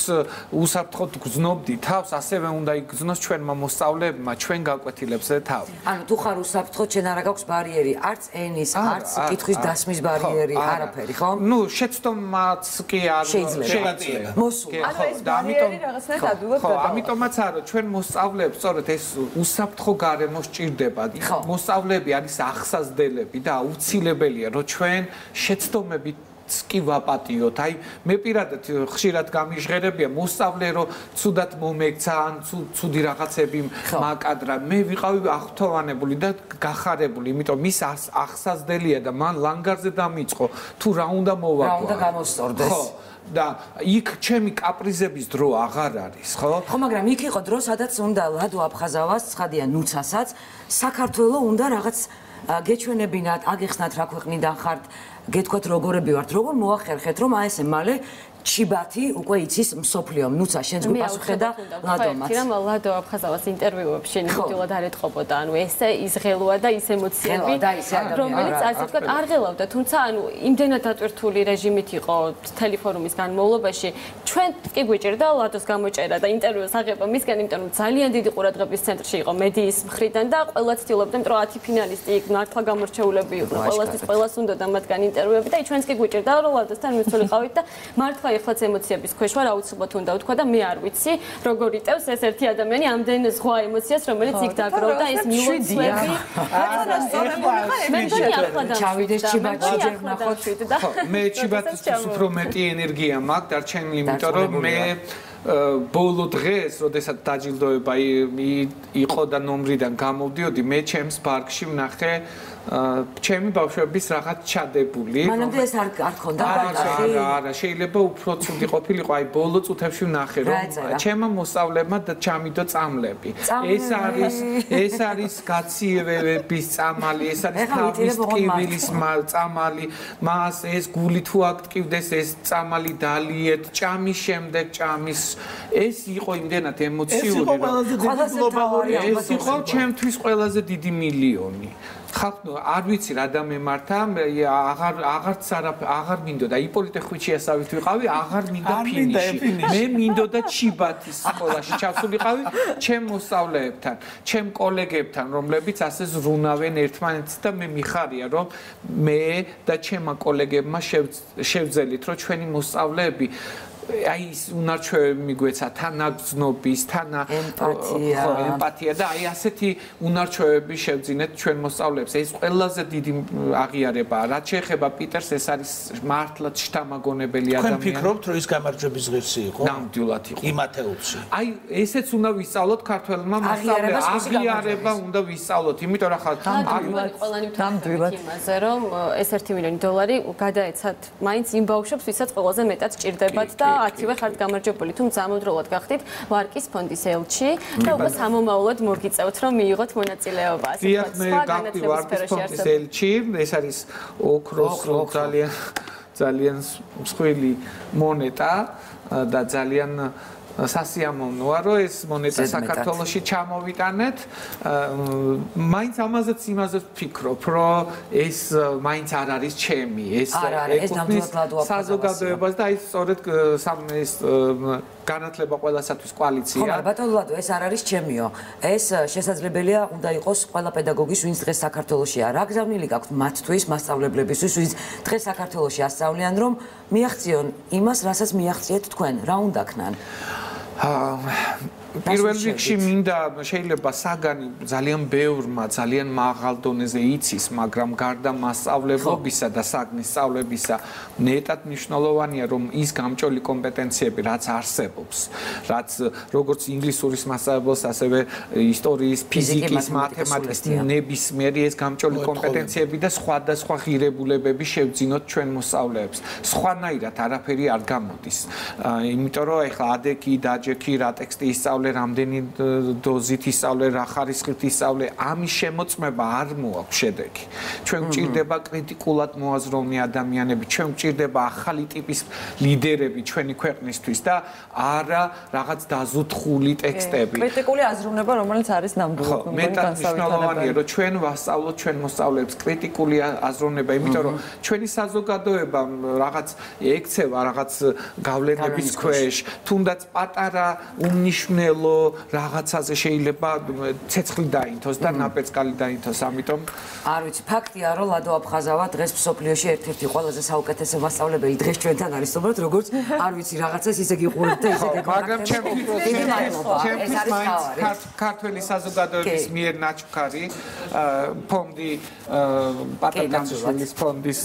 უსაფრთხოდ გრძნობდი თავს, ასევე უნდა იგრძნოს ჩვენმა მოსწავლეებმა, ჩვენ გაკვეთილებზე თავს. ანუ თუ ხარ უსაფრთხოდ, შენ არ აქვს ბარიერი, არც ენის, არც კითხვის დასმის ბარიერი, არაფერი, ხო? ნუ შეცდომაც კი არ შეიძლება. მოსულა. ანუ ეს ბარიერი რაღაცნაირად ადვილად ხო, ამიტომაც არა, ჩვენ მოსწავლეებს სწორედ ეს უსაფრთხო გარემო სჭირდება. მოსწავლეები არის ახსაზდელები და აუცილებელია, რომ ჩვენ შეცდომებით კი ვაპატიოთ. აი მე პირადად ხშირად გამიჟღერებია მოსწავლე, რომ ცუდად მომექცა, ან ცუდი რაღაცები მაკადრა. მე ვიყავი აღფრთოვანებული და გახარებული, იმიტომ ის ახსაზდელია და მან ლანგარზე დამიწყო, თუ რა უნდა მოვაკლო. რა უნდა გამოსწორდეს. ხო. და იქ ჩემი კაპრიზების დრო აღარ არის, ხო? ხო, მაგრამ იქ იყო დრო, სადაც უნდა ლადო აფხაზავას, ცხადია ნუცასაც, საქართველოს უნდა რაღაც გეჩვენებინათ, აგეხსნათ რა ქვეყნიდან ხართ, გეთქვათ როგორები ვართ, როგორ მოახერხეთ, რომ აი ესე მალე ჩიბათი უკვე იცის მსოფლიომ. ნუცა შენს გუპასუხე და ლადომაც. მე რომ ლადო აფხაზავას ინტერვიუებში ნამდვილად არ ეთყობოდა, ანუ ესე ის ღელვა და ის ემოციები, რომელიც ასე ვთქვათ არ ღელავდა, თუმცა ანუ იმდენად დატვირთული რეჟიმით იყო ტელეფონუმის განმავლობაში, ჩვენ კი გვიჭირდა ლადოს გამოჭერა და ინტერვიუს აღება მისგან, იმიტომ რომ ძალიან დიდი ყურადღების ცენტრში იყო მედიის მხრიდან და ყველა ცდილობდა, რომ 10 ფინალისტი იქ მართლა გამორჩეულები იყვნენ, ყველას უნდა და მათგან ინტერვიუები და ჩვენს კი გვიჭირდა, რომ ლადოსთან მისულიყავით და მართლა ეხლაც ემოციების ქვეშ ვარ, აუცილებლად უნდა ვთქვა და მე არ ვიცი, როგორ იტევს ეს ერთი ადამიანი ამდენ ზღვა ემოციას, რომელიც იქ დაგროვდა ეს მილოცვები. ჩავიდეს ჩიბათში ჯერ ნახოთ. მე ჩიბათისთვის უფრო მეტი ენერგია მაქვს დარჩენილი, იმიტომ რომ მე ბოლო დღეს, როდესაც დაჯილდოება იყო და ნომრიდან გამოვდიოდი, მე ჩემს ბარგში ვნახე ჩემი ბავშვების რაღაც ჩადებული. მანამდე ეს არ ქონდა პატარა. არა, შეიძლება უფრო ცუდი ყოფილიყო, აი ბოლო წუთებში ვნახე, რომ ჩემმა მოსწავლეებმა ჩამიდო წამლები. ეს არის გაციევების წამალი, ეს არის თავის ტკივილის წამალი, მას ეს გული თუ აქტივდეს, ეს წამალი დალიეთ, ჭამის შემდეგ ჭამის. ეს იყო იმდენად ემოციური, ეს იყო ჩემთვის ყველაზე დიდი მილიონი. ხალხო არ ვიცი რა დამემართა აღარ მინდოდა იპოლიტე ხვიჩიასავით ვიყავი აღარ მინდა ფინიში მე მინდოდა ჩიბათის სკოლაში ჩავსულიყავი ჩემ მოსწავლეებთან ჩემ კოლეგებთან რომლებიც ასე ზრუნავენ ერთმანეთს და მე მიხარია რომ მე და ჩემმა კოლეგებმა შევძელით რომ ჩვენი მოსწავლეები აი ის უნარჩვევები მიგვეცა თანაგრძნობის, ემპათია და აი ასეთი უნარჩვევები შევძინეთ ჩვენ მოსწავლეებს. ეს ყველაზე დიდი აღიარებაა. რაც შეეხება პიტერს, ეს არის მართლაც შთამაგონებელი ადამიანი. თქვენ ფიქრობთ, რომ ის გამარჯვების ღირსი იყო? ნამდვილად იყო. იმ ათეულში. აი, ესეც უნდა ვისწავლოთ ქართველმა მოსწავლეებმა. აღიარება უნდა ვისწავლოთ, იმიტომ რომ ხალხი ნამდვილად იმაზე, რომ ეს 1 მილიონი დოლარი გადაეცათ მაინც იმ ბავშვებს, ვისაც ყველაზე მეტად სჭირდებათ და 10-ვე ხართ გამარჯვებული, თუმცა ამავდროულად გახდით ვარკის ფონდის ელჩი და უკვე სამომავლოდ მოგიწევთ, რომ მიიღოთ მონაწილეობა. დიახ, მე გავხდი ვარკის ფონდის ელჩი, ეს არის ოქროს ძალიან მსხვილი მონეტა და ძალიან სასიამოვნოა, რომ ეს მონეტა საქართველოში ჩამოვიტანეთ. მაინც ამაზეც იმაზეც ვფიქრობ, რომ ეს მაინც არ არის ჩემი, ეს ეკუთვნის საზოგადოებას და აი სწორედ ეს განათლება ყველასათვის კოალიცია. ხო, ბატონო ლადო, ეს არ არის ჩემიო. ეს შესაძლებელია უნდა იყოს ყველა პედაგოგის, ვინც დღეს საქართველოშია. რა გზავნილი გაქვთ მათთვის, მასწავლებლებისთვის, ვინც დღეს საქართველოში ასწავლიან, რომ მიაღწიონ იმას, რასაც მიაღწიეთ თქვენ, რა უნდა ქნან? პირველ რიგში მინდა შეიძლება საგანი ძალიან ბევრმა ძალიან მაღალ დონეზე იცის, მაგრამ გარდა მასწავლებლობისა და საგნის სწავლებისა ნეტად მნიშვნელოვანია რომ ის გამჭოლი კომპეტენციები რაც არსებობს, რაც როგორც ინგლისურის მასწავლებელს, ასევე ისტორიის, ფიზიკის, მათემატიკის ნებისმიერი ეს გამჭოლი კომპეტენციები და სხვადასხვა ღირებულებები შევძინოთ ჩვენ მოსწავლეებს. სხვანაირად არაფერი არ გამოდის. იმიტომ რომ ეხლა ადექი, დაჯექი, რა ტექსტი ისწავლე რამდენი დოზით ისწავლე, რა ხარისხით ისწავლე, ამის შემოწმება არ მოაქვს შედეგი. ჩვენ გვჭირდება კრიტიკულად მოაზროვნე ადამიანები, ჩვენ გვჭირდება ახალი ტიპის ლიდერები ჩვენი ქვეყნისთვის და არა რაღაც დაზუთხული ტექსტები. კრიტიკული აზროვნება, რომელიც არის ნამდვილად მნიშვნელოვანია, რომ ჩვენ ვასწავლოთ ჩვენ მოსწავლეებს კრიტიკული აზროვნება, იმიტომ რომ ჩვენი საზოგადოება რაღაც ექცევა რაღაც გავლენების ქვეშ, თუნდაც პატარა უმნიშვნელო რაღაცაზე შეიძლება ცეცხლი დაინთოს და ნაპერწკალი დაინთოს, ამიტომ არ ვიცი, ფაქტია რომ ლადო აფხაზავა დღეს მსოფლიოში ერთ-ერთი ყველაზე საუკეთესო მასწავლებელი დღეს ჩვენთან არის, უბრალოდ როგორც არ ვიცი, რაღაცას ისე გიყურებთ და ისე გეკონტაქტებთ. მაგრამ ჩემთვის ქართველი საზოგადოების მიერ ნაჩუქარი ფონდი პატარკამშვილის ფონდის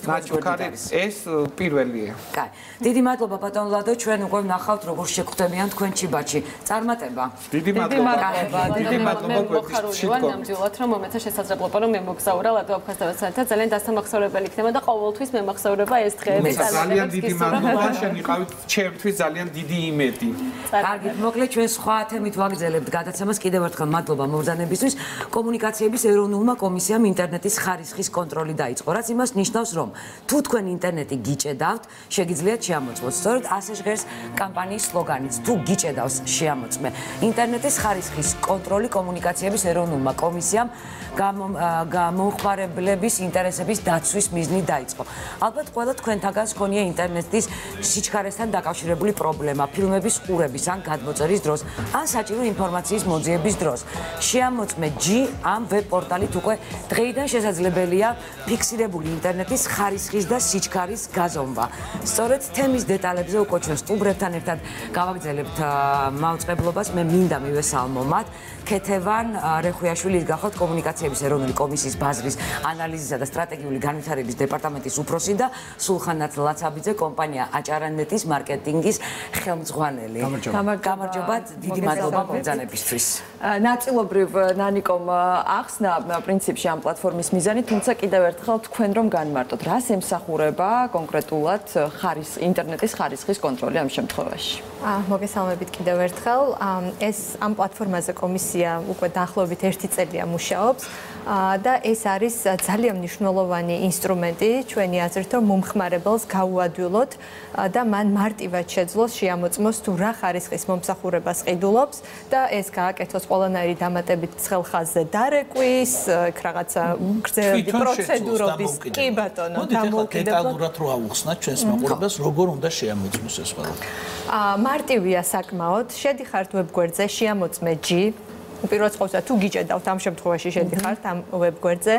ნაჩუქარი ეს პირველია. კაი. დიდი მადლობა ბატონ ლადო, ჩვენ უკვე ვნახავთ როგორ შეგხვდებიან თქვენ ჩიბათში. წარმატება. დიდი მადლობა. დიდი მადლობა გვერდით. ნამდვილად რომ მომეცა შესაძლებლობა რომ მე მოგზაურა ლადო აფხაზავასთან და ძალიან დასამახსოვრებელი იქნება და ყოველთვის მემახსოვრება ეს დღეები. ძალიან დიდი მადლობა, შენ იყავით ჩემთვის ძალიან დიდი იმედი. კარგით, მოკლედ ჩვენ სხვა თემით ვაგრძელებთ გადაცემას. კიდევ ერთხელ მადლობა მობრძანებისთვის. კომუნიკაციების ეროვნულმა კომისიამ ინტერნეტის ხარისხის კონტროლი დაიწყო, რაც იმას ნიშნავს, რომ თუ თქვენ ინტერნეტი გიჭედავთ, შეგიძლიათ შეამოწმოთ. სწორედ ასე ჟღერს კამპანიის სლოგანიც, თუ გიჭედავს შეამოწმე. ინტერნეტის ხარისხის კონტროლი კომუნიკაციების ეროვნულმა კომისიამ გამომხმარებლების ინტერესების დაცვის მიზნით დაიწყო. ალბათ ყველა თქვენთაგანს ჰქონია ინტერნეტის სიჩქარესთან დაკავშირებული პრობლემა, ფილმების ყურების ან გადმოწერის დროს, ან საჭირო ინფორმაციის მოძიების დროს. შეამოწმე G ამ ვებ პორტალით უკვე დღეიდან შესაძლებელია ფიქსირებული ინტერნეტის ხარისხის და სიჩქარის გაზომვა. სწორედ თემის დეტალებზე უკვე ჩვენ სტუმრებთან ერთად გავაგრძელებთ დასაწყებლობას მე მინდა მივესალმო მათ ქეთევან რეხუიაშვილის გახოთ კომუნიკაციების ეროვნული კომისიის ბაზრის ანალიზისა და სტრატეგიული განვითარების დეპარტამენტის უფროსი და სულხანათ ლაცაბიძე კომპანია აჭარანეტის მარკეტინგის ხელმძღვანელი. გამარჯობა, დიდი მადლობა მომბრძანებისთვის. ნაწილობრივ ნანიკომ ახსნა პრინციპში ამ პლატფორმის მიზანი, თუმცა კიდევ ერთხელ თქვენ რომ განმარტოთ, რას ემსახურება კონკრეტულად ინტერნეტის ხარისხის კონტროლი ამ შემთხვევაში? მოგესალმებით კიდევ ერთხელ. ეს ამ პლატფორმაზე კომისია უკვე დაახლოებით 1 წელია მუშაობს და ეს არის ძალიან მნიშვნელოვანი ინსტრუმენტი ჩვენი აზრით, რომ მომხმარებელს გაუადვილოთ და მან მარტივად შეძლოს შეამოწმოს თუ რა ხარისხის მომსახურებას ყიდულობს და ეს გააკეთოს ყველანაირი დამატებით ცხელ ხაზზე დარეკვის, რაღაცა გრძელი პროცედურობის, კი ბატონო, დამოუკიდებლად. დეტალურად რო ავუხსნათ ჩვენს მაყურებელს, როგორ უნდა შეამოწმოს ეს ყველა? მარტივია საკმაოდ, შედიხართ ვებგვერდზე, შეამოწმე G უპირველეს ყოვლისა თუ გიჭედავთ ამ შემთხვევაში შედიხართ ამ ვებგვერდზე,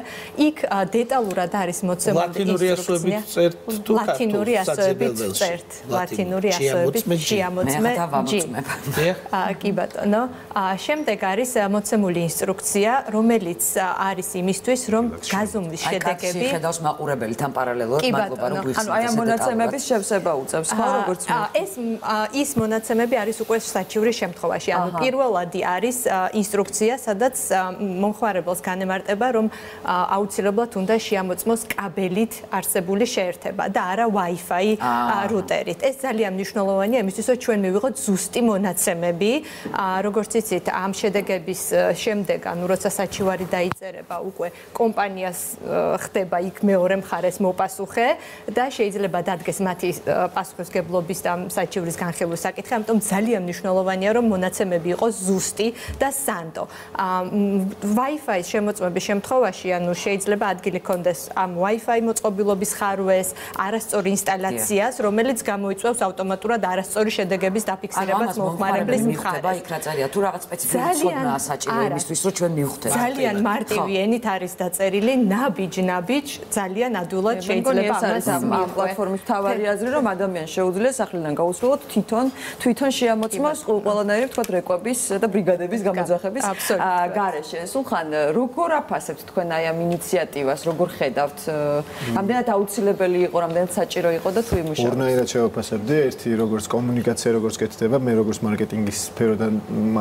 იქ დეტალურად არის მოცემული ინსტრუქცია. ლათინური ასოებით წერთ. ლათინური ასოებით შეამოწმე G. კი ბატონო. შემდეგ არის მოცემული ინსტრუქცია, რომელიც არის იმისთვის, რომ გაზომვის შედეგები ხედავს მაყურებელი თან პარალელურად, მადლობა რომ გვიხსენეთ. ანუ აი ამ მონაცემების შევსება უწევს, ხო, როგორც ის მონაცემები არის უკვე საჩივრის შემთხვევაში. ანუ პირველადი არის ინსტრუქცია, სადაც მომხმარებელს განემარტება, რომ აუცილებლად უნდა შეამოწმოს კაბელით არსებული შეერთება და არა Wi-Fi რუტერით. ეს ძალიან მნიშვნელოვანია იმისთვის, რომ ჩვენ მივიღოთ ზუსტი მონაცემები, როგორც იცით, ამ შედეგების შემდეგ, ანუ როცა საჩივარი დაიწერება, უკვე კომპანიას ხდება იქ მეორე მხარეს მოპასუხე და შეიძლება დადგეს მათი პასუხისგებლობის და საჩივრის განხილვის საკითხი, ამიტომ ძალიან მნიშვნელოვანია, რომ მონაცემები იყოს ზუსტი და სანდო. Wi-Fi-ის შემოწმების შემთხვევაში, ანუ შეიძლება ადგილი ქონდეს ამ Wi-Fi მოწყობილობის ხარვეს, არასწორი ინსტალაციას, რომელიც გამოიწვევს ავტომატურად არასწორი შედეგების დაფიქსირებას მომხმარებლის მხარეს. იქ რა წერია, თუ რაღაც სპეციფიკური ცოდნა საჭირო იმისთვის, რომ ჩვენ მივხვდეთ. ძალიან მარტივი ენით არის დაწერილი, ნაბიჯ, ძალიან ადვილად შეიძლება ამ პლატფორმის თავარი აზრი, რომ ადამიანს შეუძლია სახლიდან გაუსრულოთ თვითონ შეამოწმოს ყველანაირი თქვა რეკვების და ბრიგადების გამოძახების გარეშე. სულხან, როგორ აფასებთ თქვენ აი ამ ინიციატივას, როგორ ხედავთ? რამდენად აუცილებელი იყო, რამდენად საჭირო იყო და თუ იმუშავა? ორნაირად შევაფასებდი, ერთი როგორც კომუნიკაცია, როგორც კეთდება, მე როგორც მარკეტინგის სფეროდან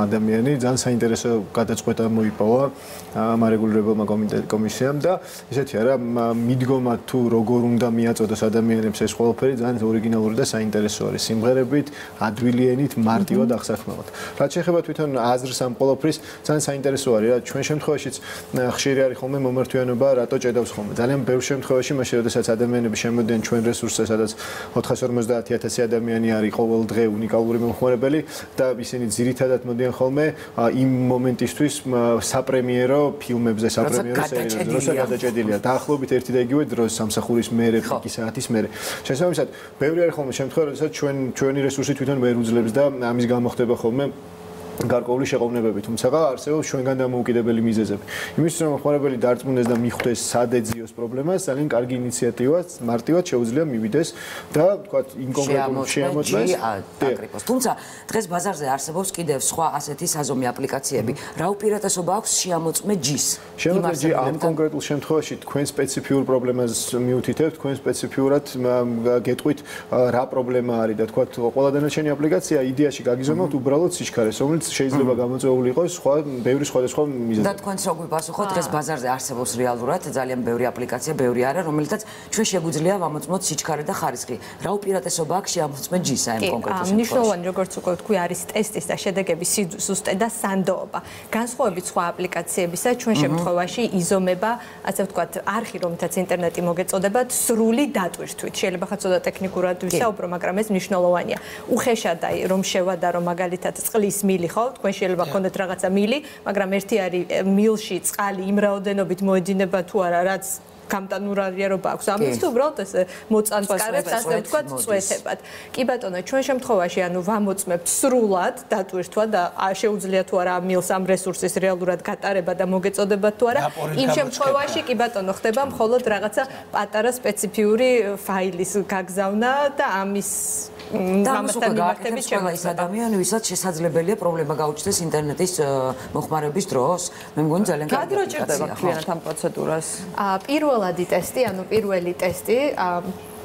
ადამიანი, ძალიან საინტერესო გადაწყვეტა მოიპოვა ამ რეგულირებელმა კომისიამ და ესეთი არა, მიდგომა თუ როგორ უნდა მიაწოდოს ადამიანებს ეს ყველაფერი ძალიან ორიგინალური და საინტერესო არის. სიმღერებით, ადვილი ენით, მარტივად აღსაქმნელად. რაც შეეხება თვითონ აზრს ამ ყველაფრის, ძალიან საინტერესო არის რა, ჩვენ შემთხვევაშიც ხშირი არის ხოლმე მომართვიანობა, რატო ჭედავს ხოლმე. ძალიან ბევრ შემთხვევაში, მაშინ როდესაც ადამიანები შემოდიან ჩვენ რესურსზე, სადაც 450,000 ადამიანი არის ყოველ დღე უნიკალური მომხმარებელი და ისინი ძირითადად მოდიან ხოლმე იმ მომენტისთვის საპრემიერო ფილმებზე, საპრემიერო სერიალებზე, როცა გადაჭედილია. დაახლოებით ერთი და იგივე დროს სამსახურის მერე, პიკი საათის მერე. შესაბამისად, ბევრი არის ხოლმე შემთხვევა, როდესაც ჩვენი რესურსი თვითონ ვერ უძლებს და ამის გამო ხდება ხოლმე გარკვეული შეყოვნებები, თუმცა არსებობს ჩვენგან დამოუკიდებელი მიზეზები. იმისთვის რომ მომხმარებელი დარწმუნდეს და მიხვდეს სად ეძიოს პრობლემას, ძალიან კარგი ინიციატივაა, მარტივად შეუძლია მივიდეს და თქვა იმ კონკრეტულ შეამოწმეს. თუმცა დღეს ბაზარზე არსებობს კიდევ სხვა ასეთი საზომი აპლიკაციები. რა უპირატესობა აქვს შეამოწმე G-ს? შეამოწმე G ამ კონკრეტულ შემთხვევაში თქვენ სპეციფიურ პრობლემას მიუთითებთ, თქვენ სპეციფიურად გეტყვით რა პრობლემა არის და თქვა ყველა დანარჩენი აპლიკაცია იდეაში გაგიზომავთ უბრალოდ სიჩქარეს, რომელიც შეიძლება გამოწვეული იყოს ბევრი სხვადასხვა მიზეზი. და თქვენც რო გვიპასუხოთ, დღეს ბაზარზე არსებობს რეალურად ძალიან ბევრი აპლიკაცია, ბევრი არა, რომელთაც ჩვენ შეგვიძლია ვამოწმოთ სიჩქარე და ხარისხი. რა უპირატესობა აქვს შეამოწმე G-ს აი ამ კონკრეტულ შემთხვევაში? მნიშვნელოვანი, როგორც უკვე ვთქვი, არის ტესტის და შედეგების სიზუსტე და სანდოობა. განსხვავებით სხვა აპლიკაციებისა, ჩვენ შემთხვევაში იზომება, ასე ვთქვათ, არხი, რომელთაც ინტერნეტი მოგეწოდებათ, სრული დატვირთვით. შეიძლება ხა ცოტა ტექნიკურად ვისაუბრო, მაგრამ ეს მნიშვნელოვანია. უხეშად აი რომ შევადარო მაგალითად წყლის მილი ხო, თქვენ შეიძლება გქონდეთ რაღაცა მილი, მაგრამ ერთი არის მილში წყალი იმ რაოდენობით მოედინება თუ არა, რაც გამტანურარიერობა აქვს ამის თუ უბრალოდ ესე მოწანწკარებს ასე ვთქვათ წვეთებად. კი ბატონო, ჩვენ შემთხვევაში ანუ ვამოწმებთ სრულად დატვირთვა და შეუძლია თუ არა მილს ამ რესურსის რეალურად გატარება და მოგეწოდებათ თუ არა. იმ შემთხვევაში კი ბატონო ხდება მხოლოდ რაღაცა პატარა სპეციფიური ფაილის გაგზავნა და ამის ამასთან მიმართებით ყველა ის ადამიანი, ვისაც შესაძლებელია პრობლემა გაუჩნდეს ინტერნეტის მოხმარების დროს. მე მგონი ძალიან კარგი გადროჭირდება ქვიანად ამ პროცედურას. პირველადი ტესტი, ანუ პირველი ტესტი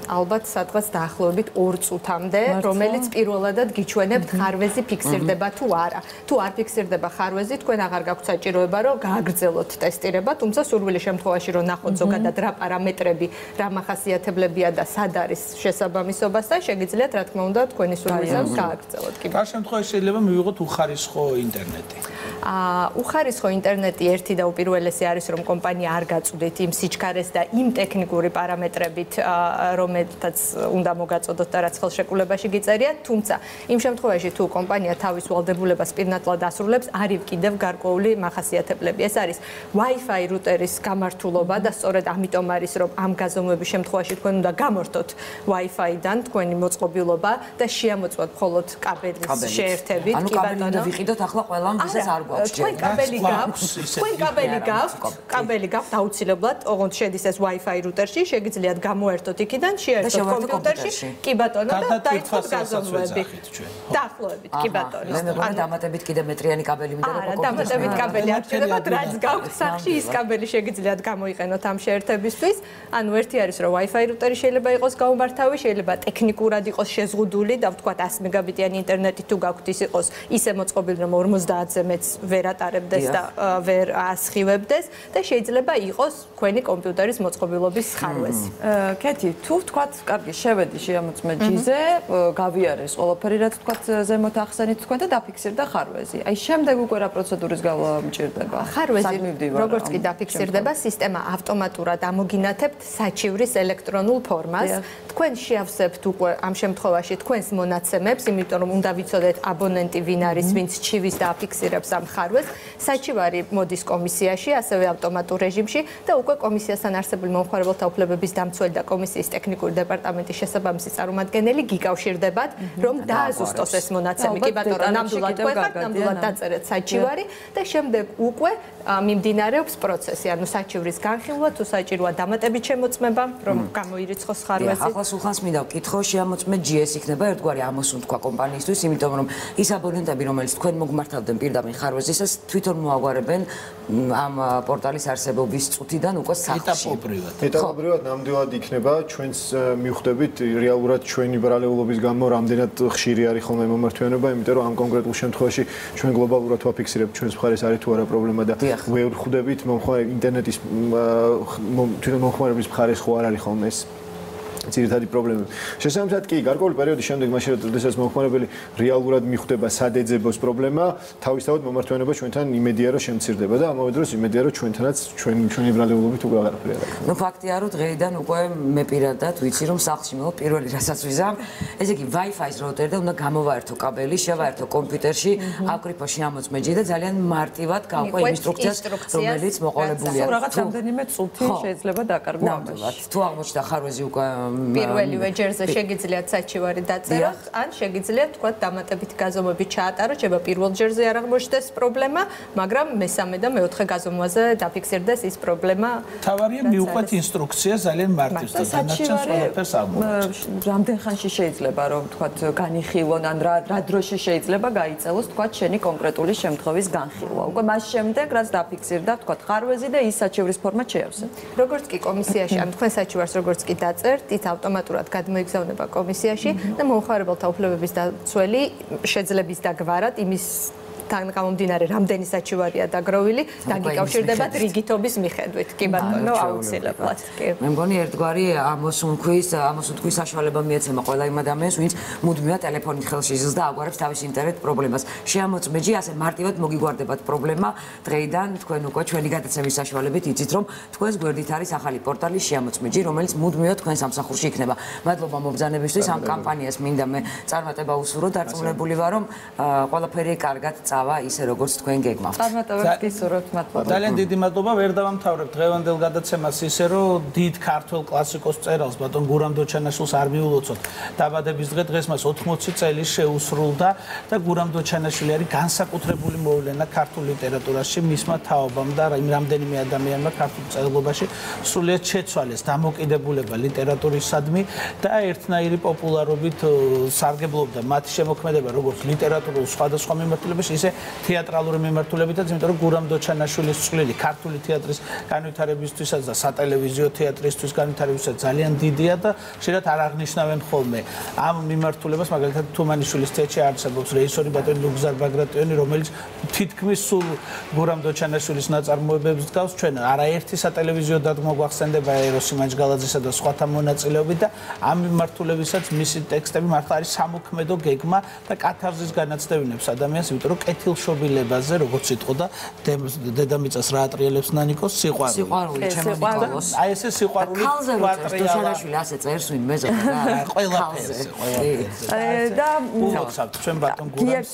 ალბათ სადღაც დაახლოებით 2 წუთამდე, რომელიც პირველადად გიჩვენებთ ხარვეზი ფიქსირდება თუ არა. თუ არ ფიქსირდება ხარვეზი, თქვენ აღარ გაქვთ საჭიროება, რომ გააგრძელოთ ტესტირება, თუმცა სურვილი შემთხვევაში, რომ ნახოთ ზოგადად რა პარამეტრები, რა მახასიათებლებია და სად არის შესაბამისობასთან, შეგიძლიათ რა თქმა უნდა თქვენი სურვილისას გააგრძელოთ. რა შემთხვევაში შეიძლება მივიღოთ უხარისხო ინტერნეტი? უხარისხო ინტერნეტი ერთი და უპირველესი არის, რომ კომპანია არ გაწვდით იმ სიჩქარეს და იმ ტექნიკური პარამეტრებით, რომელთაც უნდა მოგაწოდოთ და რაც ხელშეკრულებაში გიწერიათ, თუმცა იმ შემთხვევაში თუ კომპანია თავის ვალდებულებას პირნათლად ასრულებს, არის კიდევ გარკვეული მახასიათებლები. ეს არის Wi-Fi რუტერის გამართულობა და სწორედ ამიტომ არის, რომ ამ გაზომვების შემთხვევაში თქვენ უნდა გამორთოთ Wi-Fi-დან თქვენი მოწყობილობა და შეამოწმოთ მხოლოდ კაბელის შეერთებით. ანუ კაბელი უნდა ვიყიდოთ ახლა ყველამ, ვისაც არ გვაქვს. თქვენ კაბელი გაქვთ, კაბელი გაქვთ აუცილებლად, ოღონდ შედის ეს Wi-Fi რუტერში, შეგიძლიათ გამოერთოთ იქიდან შეერთოთ კომპიუტერში. კი ბატონო და დაიწყოთ გაზომვები. დაახლოებით, კი ბატონო. მე მეგონა დამატებით კიდე მეტრიანი კაბელი მინდა რომ არა, დამატებით კაბელი არ შეიძლება, რაც გაქვთ სახში ის კაბელი შეგიძლიათ გამოიყენოთ ამ შეერთებისთვის. ანუ ერთი არის რომ Wi-Fi რუტერი შეიძლება იყოს გაუმართავი, შეიძლება ტექნიკურად იყოს შეზღუდული და ვთქვათ 100 მეგაბიტიანი ინტერნეტი თუ გაქვთ ის იყოს ისე მოწყობილი რომ 50-ზე მეც ვერ ატარებდეს და ვერ ასხივებდეს და შეიძლება იყოს თქვენი კომპიუტერის მოწყობილობის ხარვეზი. კეთი, თუ ვთქვათ, კარგი, შევედი შეამოწმე ჯიზე, გავიარეს ყველაფერი, რაც ვთქვათ, ზემოთ ახსენით თქვენ და დაფიქსირდა ხარვეზი. აი, შემდეგ უკვე რა პროცედურის გავლა მჭირდება? ხარვეზი როგორც კი დაფიქსირდება, სისტემა ავტომატურად ამოგინათებთ საჩივრის ელექტრონულ ფორმას. თქვენ შეავსებთ უკვე ამ შემთხვევაში თქვენს მონაცემებს, იმიტომ რომ უნდა ვიცოდეთ აბონენტი ვინ არის, ვინც ჩივის და აფიქსირებს ამ ხარვეზს. საჩივარი მოდის კომისიაში, ასევე ავტომატურ რეჟიმში და უკვე კომისიასთან არსებული მომხმარებელთა უფლებების დამცველი და კომისიის ტექნიკური დეპარტამენტის შესაბამისი წარმომადგენელი გიკავშირდებათ, რომ დააზუსტოს ეს მონაცემი. კი ბატონო, ნამდვილად თქვენ ნამდვილად დაწერეთ საჩივარი და შემდეგ უკვე მიმდინარეობს პროცესი, ანუ საჩივრის განხილვა, თუ საჭიროა დამატებით შემოწმება, რომ გამოირიცხოს ხარვეზი. ახლა სულხანს მინდა ვკითხო, შეამოწმე GS იქნება ერთგვარი ამოსუნთქვა კომპანიისთვის, იმიტომ რომ ის აბონენტები, რომელიც თქვენ მოგმართავდნენ პირდაპირ ხარვეზისას, თვითონ მოაგვარებენ ამ პორტალის არსებობის წუთიდან უკვე სახლში. ეტაპობრივად ნამდვილად იქნება, ჩვენს მივხვდებით რეალურად ჩვენი ბრალეულობის გამო რამდენად ხშირი არის ხოლმე მომართვიანობა, იმიტომ რომ ამ კონკრეტულ შემთხვევაში ჩვენ გლობალურად ვაფიქსირებთ ჩვენს მხარეს არის თუ არა პრობლემა და ვერ ხვდებით ინტერნეტის თვითონ მომხმარებლის მხარეს ხო არ არის ხოლმე ეს ძირითადი პრობლემები. შესაბამისად კი, გარკვეული პერიოდის შემდეგ, მაშინ როდესაც მომხმარებელი რეალურად მიხვდება სადეძებოს პრობლემა, თავისთავად მომართვიანობა ჩვენთან იმედია რომ შემცირდება და ამავე დროს იმედია რომ ჩვენთანაც ჩვენი ბრალეულობით უკვე აღარაფერი არ არის. ნუ ფაქტია რომ დღეიდან უკვე მე პირადად ვიცი რომ სახლში მე პირველი რასაც ვიზამ, ესე იგი Wi-Fi-ს როუტერი და უნდა გამოვაერთო კაბელი, შევაერთო კომპიუტერში, აკრიფოში ამოწმეჯი და ძალიან მარტივად გავყო ინსტრუქციას, რომელიც მოყოლებულია. სულ რაღაც რამდენიმე წუთი შეიძლება დაკარგო ამაში. თუ აღმოჩნდა ხარვეზი უკვე პირველივე ჯერზე შეგიძლიათ საჩივარი დაწეროთ, ან შეგიძლიათ თქვათ დამატებით გაზომვები ჩაატაროთ, შეიძლება პირველ ჯერზე არ აღმოჩნდეს პრობლემა, მაგრამ მესამე და მეოთხე გაზომვაზე დაფიქსირდეს ის პრობლემა. თავარია მიუყვეთ ინსტრუქცია ძალიან მარტივს და დანარჩენს ყველაფერს აღმოჩნდეს. რამდენ ხანში შეიძლება რომ თქვათ განიხილონ, ან რა დროში შეიძლება გაიწელოს თქვათ შენი კონკრეტული შემთხვევის განხილვა. უკვე მას შემდეგ რაც დაფიქსირდა თქვათ ხარვეზი და ის საჩივრის ფორმა შეავსეთ. როგორც კი კომისიაში, ან თქვენ საჩივარს როგორც კი დაწერთ, ის ავტომატურად გადმოიგზავნება კომისიაში და მომხმარებელთა უფლებების დაცველი შეძლებს დაგვარად იმის თან გამომდინარე რამდენი საჩივარია დაგროვილი, დაგიკავშირდებათ რიგითობის მიხედვით. კი ბატონო, აუცილებლად. მე მგონი ერთგვარი ამოსუნქვის საშუალება მიეცემა ყველა იმ ადამიანს, ვინც მუდმივად ტელეფონით ხელში იზრს და აგვარებს თავის ინტერნეტ პრობლემას. შეამოწმეჯი, ასე მარტივად მოგიგვარდებათ პრობლემა. დღეიდან თქვენ უკვე ჩვენი გადაცემის საშუალებით იცით, რომ თქვენს გვერდით არის ახალი პორტალი შეამოწმეჯი, რომელიც მუდმივად თქვენ სამსახურში იქნება. მადლობა მობრძანებისთვის, ამ კამპანიას მინდა მე წარმატება უსურვო, დარწმუნებული ვარ, რომ ყველაფერი კარგად წავა ისე როგორც თქვენ გეგმავთ. წარმატებებს გისურვებთ, მადლობა. ძალიან დიდი მადლობა. ვერ დავამთავრებ დღევანდელ გადაცემას ისე რომ დიდ ქართველ კლასიკოს მწერალს ბატონ გურამ დოჩანაშვილს არ მიულოცოთ. დაბადების დღე დღეს მას 80 წელი შეუსრულდა და გურამ დოჩანაშვილი არის განსაკუთრებული მოვლენა ქართულ ლიტერატურაში მისმა თაობამ და რამდენიმე ადამიანმა ქართულ წერილობაში სრულიად შეცვალეს დამოკიდებულება ლიტერატურისადმი და ერთნაირი პოპულარობით სარგებლობდა მათი შემოქმედება როგორც ლიტერატურულ სხვადასხვა მიმართულებაში, ისე თეატრალური მიმართულებითაც, იმიტომ რომ გურამ დოჩანაშვილის წვლილი ქართული თეატრის განვითარებისთვისაც და სატელევიზიო თეატრისთვის განვითარებისთვისაც ძალიან დიდია და ხშირად არ აღნიშნავენ ხოლმე ამ მიმართულებას. მაგალითად თუმანიშვილის თეატრში არსებობს რეჟისორი ბატონი ლუგზარ ბაგრატიონი, რომელიც თითქმის სულ გურამ დოჩანაშვილის ნაწარმოებებს გავს. ჩვენ არაერთი სატელევიზიო დადგმა გვახსენდება ეროსი მანჯგალაძისა და სხვათა მონაწილეობით და ამ მიმართულებისაც მისი ტექსტები მართლა არის სამოქმედო გეგმა და კათარზის განაცდევინებს ადამიანს, იმიტომ რომ კეთილშობილებაზე როგორც იტყოდა დედამიწას რა ატრიელებს ნანიკოს სიყვარული ჩემს აი ესე სიყვარული დოჩანაშვილი ასე წერს ვინმეზე და ყველაფერზე და უხსავთ ჩვენ ბატონ გურამს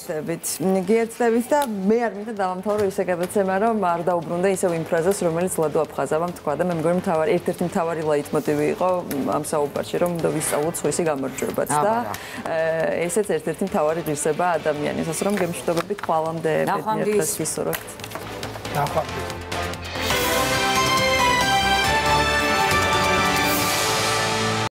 გიერთდებით და მე არ მინდა დავამთავრო ისე გადაცემა რომ არ დაუბრუნდა ისევ იმ ფრაზას რომელიც ლადო აფხაზავამ თქვა და მე მგონი ერთ-ერთი მთავარი ლაიტმოტივი იყო ამ საუბარში რომ ვისწავლოთ სხვისი გამარჯვებაც და ესეც ერთ-ერთი მთავარი ღირსება ადამიანის ასე რომ გემშვიდობებით ხვალამდე ბედნიერებას ვისურვებთ. ნახვამდის